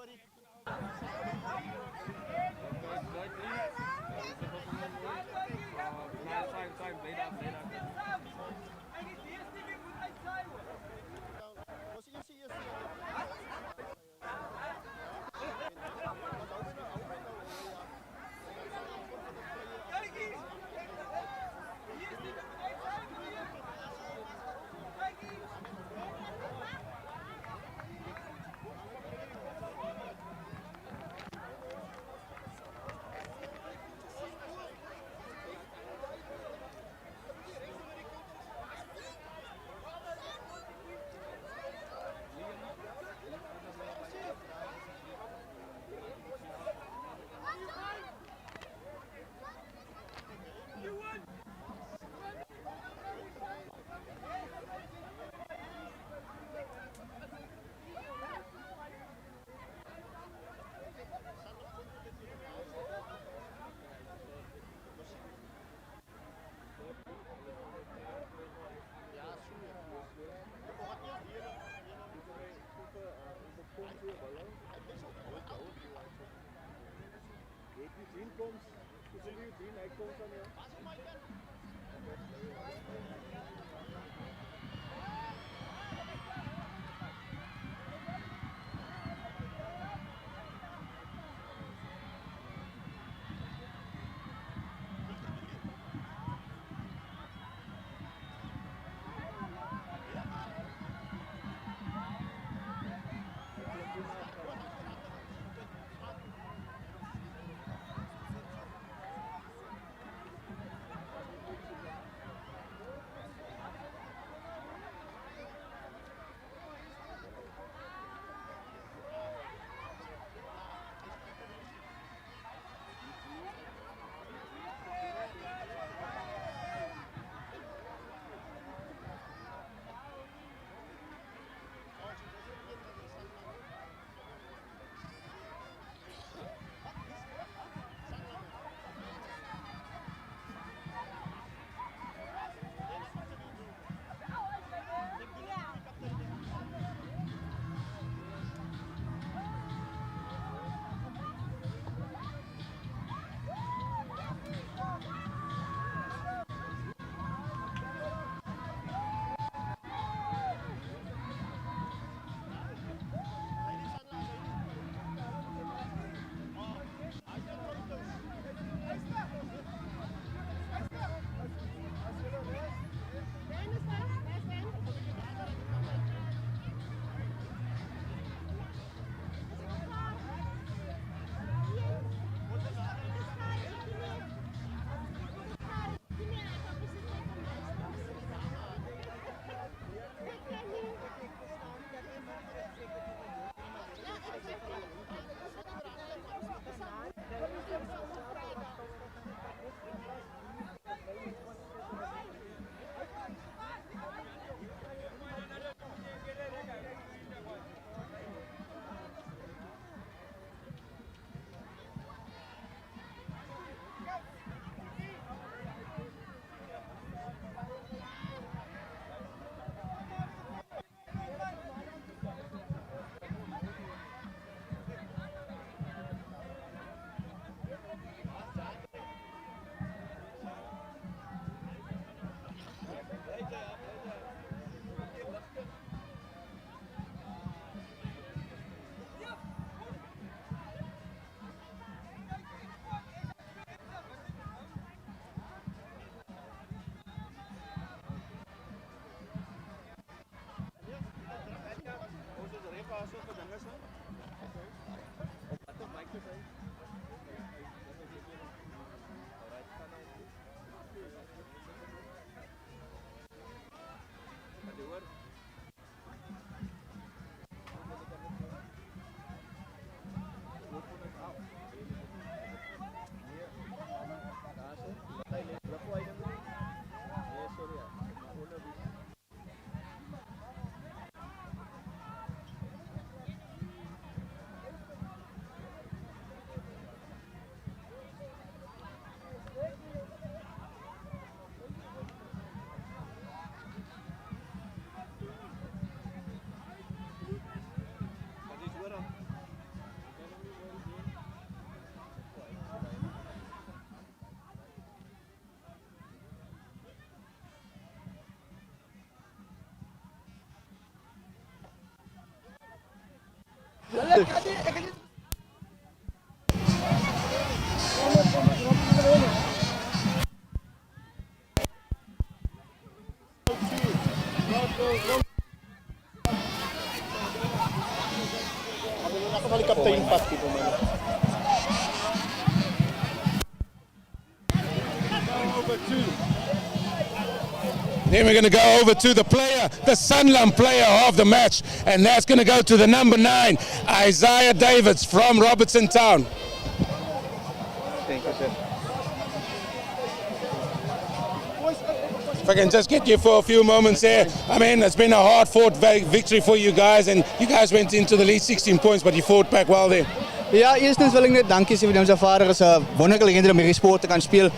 Speaker 2: Then we're going to go over to the player, the Sanlam player of the match, and that's going to go to the number 9, Isaiah Davids from Robertson Town.
Speaker 3: Thank you, sir.
Speaker 2: If I can just get you for a few moments there. I mean, it's been a hard-fought victory for you guys, and you guys went into the lead 16 points, but you fought back well there.
Speaker 9: Ja, eerstens wil ek net dankie sê vir ons vader is 'n wonderlike leerder om hierdie sport te kan speel.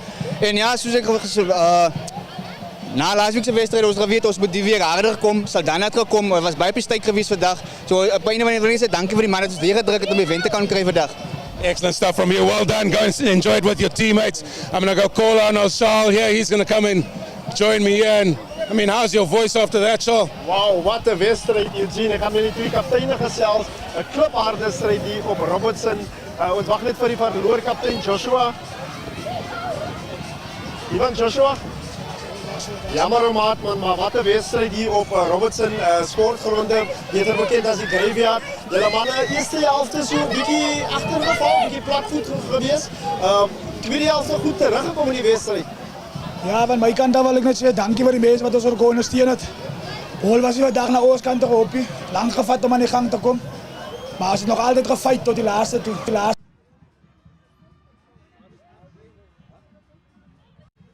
Speaker 9: En ja, soos ek na laasweek se wedstryd ons geweet ons moet die week harder kom. Saldanha het gekom, was baie bestuik gewees vandag. So op 'n manier wil ek sê dankie vir die man dat ons weer gedruk het om die wen te kan kry vandag.
Speaker 2: Excellent stuff from you. Well done. Go and enjoy it with your teammates. I'm going to go call on Charles here. He's going to come and join me here. And I mean, how's your voice after that, Charles?
Speaker 4: Wow, wat 'n wedstryd, Eugene. Ek gaan met die twee kapteine gesels. 'n Klipharde stryd hier op Robertson. Ons wag net vir die verloor kaptein Joshua. Ivan Joshua. Jammer maat man, maar wat 'n wedstryd hier op Robertson sportgronde. Beter bekend as die Graveyard. Julle manne eerste helfte so 'n bietjie agtergeval, bietjie platvoet gewees. Tweede helfte goed teruggekom in die wedstryd.
Speaker 6: Ja, van my kant af wil ek net sê dankie vir die mense wat ons ondersteun het. Bol was hier dag na ons kant toe op. Lank gevat om aan die gang te kom. Maar ons het nog altyd gefight tot die laaste toe.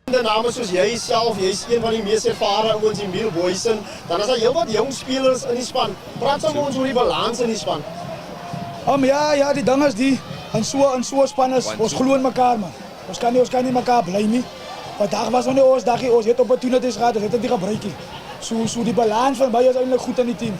Speaker 4: De name soos jy self, jy's een van die mees ervare ouens in Boland. Dan is daar heelwat jong spelers in die span. Praat saam met ons oor die balans in die span.
Speaker 6: Ja, die ding is die in so span is ons glo in mekaar man. Ons kan nie mekaar bly nie. Vandag was nog nie ons dagie, ons het opportunities gehad, ons het dit nie gebruik nie. So die balans van baie is eintlik goed in die team.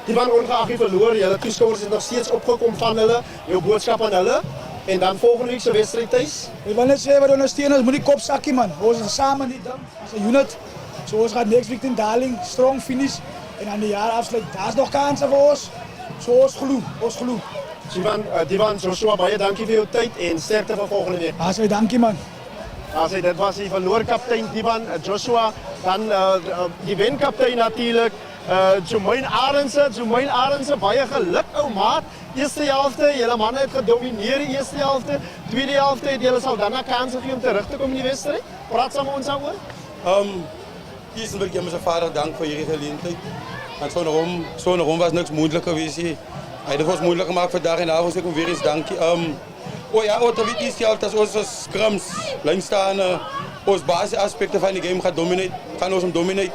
Speaker 4: Die van ongeag die verloor, julle toeskouers het nog steeds opgekom van hulle, jou boodskap aan hulle. En dan volgende week se wedstryd tuis.
Speaker 6: Ek wil net sê wat ondersteun ons moenie kop sakkie man. Ons is saam in die ding as 'n unit. So ons gaan next week in Darling strong finish en aan die jaar afsluit. Daar's nog kanse vir ons. So ons glo.
Speaker 4: Divan Joshua, baie dankie vir jou tyd en sterkte vir volgende week.
Speaker 6: Asai, dankie man.
Speaker 4: Asai, dit was die verloor kaptein Divan Joshua, dan die wenkaptein natuurlik. Jumain Arendse, baie geluk ou maat. Eerste helfte, julle manne het gedomineer die eerste helfte. Tweede helfte het julle Saldanha kans gegee om terug te kom in die wedstryd. Praat saam met ons daaroor.
Speaker 10: Eerst wil ik mijn vader danken voor jullie gelegenheid. Want zonder hem was niks moeilijk geweest. Hij heeft het moeilijk gemaakt vandaag en daarvoor zeg ik weer eens dank. Wat weet is geld als onze scrums, lijnstaan, onze basisaspecten van de game gaan ons dominate.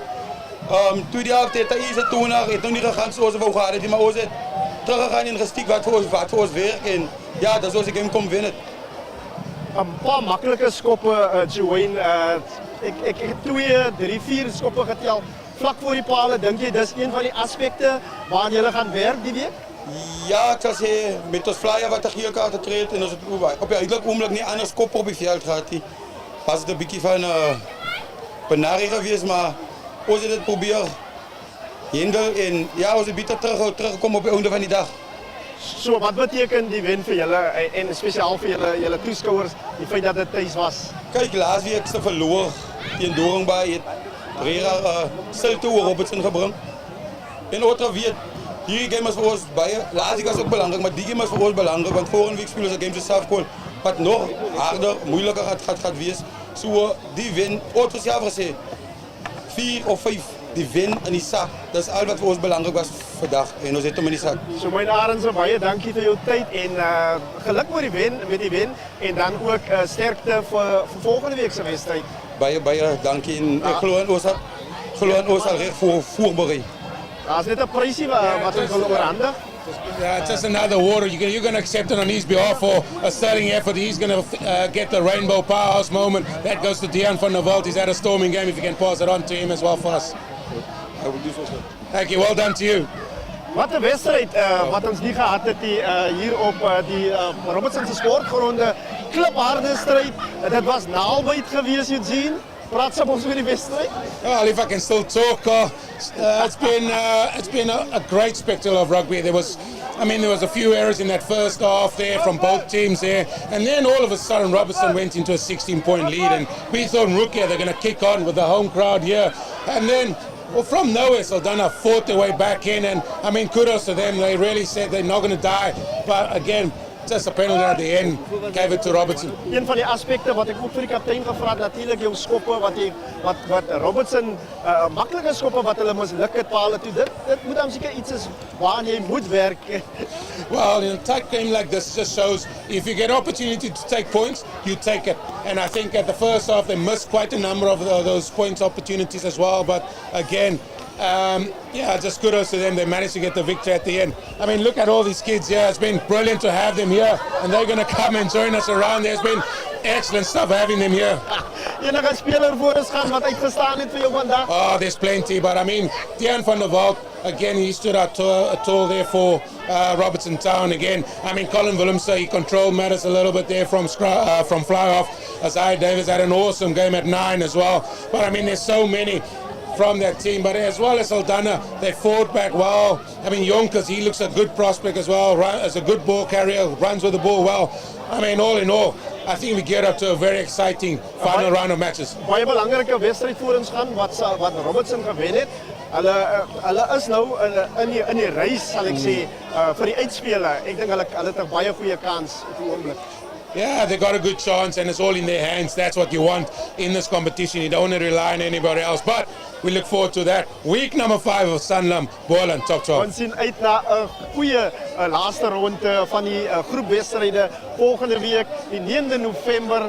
Speaker 10: Tweede helft heeft hij eerst toen nog niet gegaan zoals we wou gaan, maar ons het teruggegaan in gestiek wat voor ons werkt. En ja, dat is zoals de game komt winnen.
Speaker 4: Een paar makkelijke schoppen, Joanne. Ik heb 2, 3, 4 schoppen geteld. Vlak voor die palen, denk je, dat is een van die aspecten waar jullie gaan werken die week?
Speaker 10: Ja, ik zal zeggen, met ons flyer wat de geelkaart getreed en op je eigenlijk oomlijk niet anders koppen op je veld gaat. Was het een beetje van benari geweest, maar ons hebben het proberen. Hendel en ja, ons hebben teruggekomen op het einde van die dag.
Speaker 4: So, wat betekent die win voor jullie en speciaal voor jullie toeschouwers, die feit dat het thuis was?
Speaker 10: Kijk, laatst week ze verloor tegen Doringbaai het Rera stil toe Robertson gebracht. En ook weet, die game is voor ons baie, laatst week was ook belangrijk, maar die game is voor ons belangrijk, want volgende week spelen ze games in Southpole, wat nog harder, moeilijker gaat wees. So, die win, ook zelf gezegd, 4 of 5. Die win in die zak, dat is al wat voor ons belangrijk was vandaag. En we zitten in die zak.
Speaker 4: Jumain Arendse, baie dankie voor jouw tijd en geluk met die win. En dan ook sterkte voor volgende week zijn wedstrijd.
Speaker 10: Baie dankie. En ik geloof in ons al recht voorbereid.
Speaker 4: Dat is net een prijsje wat we zullen overhandigen.
Speaker 2: Yeah, just another water. You're going to accept it on his behalf for a sterling effort. He's going to get the rainbow powerhouse moment. That goes to Dejan van der Walt. He's had a storming game. If you can pass it on to him as well for us.
Speaker 10: I will do so, sir.
Speaker 2: Thank you. Well done to you.
Speaker 4: Wat een wedstrijd wat ons die gehad het hier op die Robertsonse sportgronde. Klipharde strijd. Dat was naalbyt geweest, Eugene. Praat saam ons oor die wedstrijd.
Speaker 2: Well, if I can still talk, it's been a great spectacle of rugby. There was I mean, there was a few errors in that first half there from both teams there. And then all of a sudden, Robertson went into a 16-point lead. And we thought, Rookie, they're going to kick on with the home crowd here. And then, well, from nowhere, Saldanha fought their way back in. And, I mean, kudos to them. They really said they're not going to die. But, again, just a penalty at the end, gave it to Robertson.
Speaker 4: Een van die aspekte wat ek ook vir die kaptein gevra het, natuurlik jou skoppe wat Robertson maklike skoppe wat hulle misluk het paal toe. Dit moet dan seker iets is waar jy moet werk.
Speaker 2: Well, in a tight game like this, just shows if you get opportunity to take points, you take it. And I think at the first half they missed quite a number of those points opportunities as well. But again, yeah, just kudos to them. They managed to get the victory at the end. I mean, look at all these kids here. It's been brilliant to have them here, and they're going to come and join us around. There's been excellent stuff having them here.
Speaker 4: Enige speler voor ons gaan wat uitgestaan het vir jou vandag?
Speaker 2: Oh, there's plenty, but I mean, Tian van der Walt, again, he stood out tall there for Robertson Town again. I mean, Colin Willemse, he controlled matters a little bit there from fly-off. Isaiah Davis had an awesome game at 9 as well. But I mean, there's so many from that team, but as well as Saldanha, they fought back well. I mean, Jonkers, he looks a good prospect as well, as a good ball carrier, runs with the ball well. I mean, all in all, I think we get up to a very exciting final round of matches.
Speaker 4: Baie belangrike wedstryd voor ons gaan wat Robertson gewen het. Hulle is nou in die race, sal ek sê, vir die uitspele. Ek dink hulle het 'n baie goeie kans op die oomblik.
Speaker 2: Yeah, they got a good chance and it's all in their hands. That's what you want in this competition. You don't want to rely on anybody else. But we look forward to that. Week number 5 of Sanlam, Boland, top 12.
Speaker 4: Ons sien uit na 'n goeie laaste ronde van die groepwedstryde volgende week, die 9de November.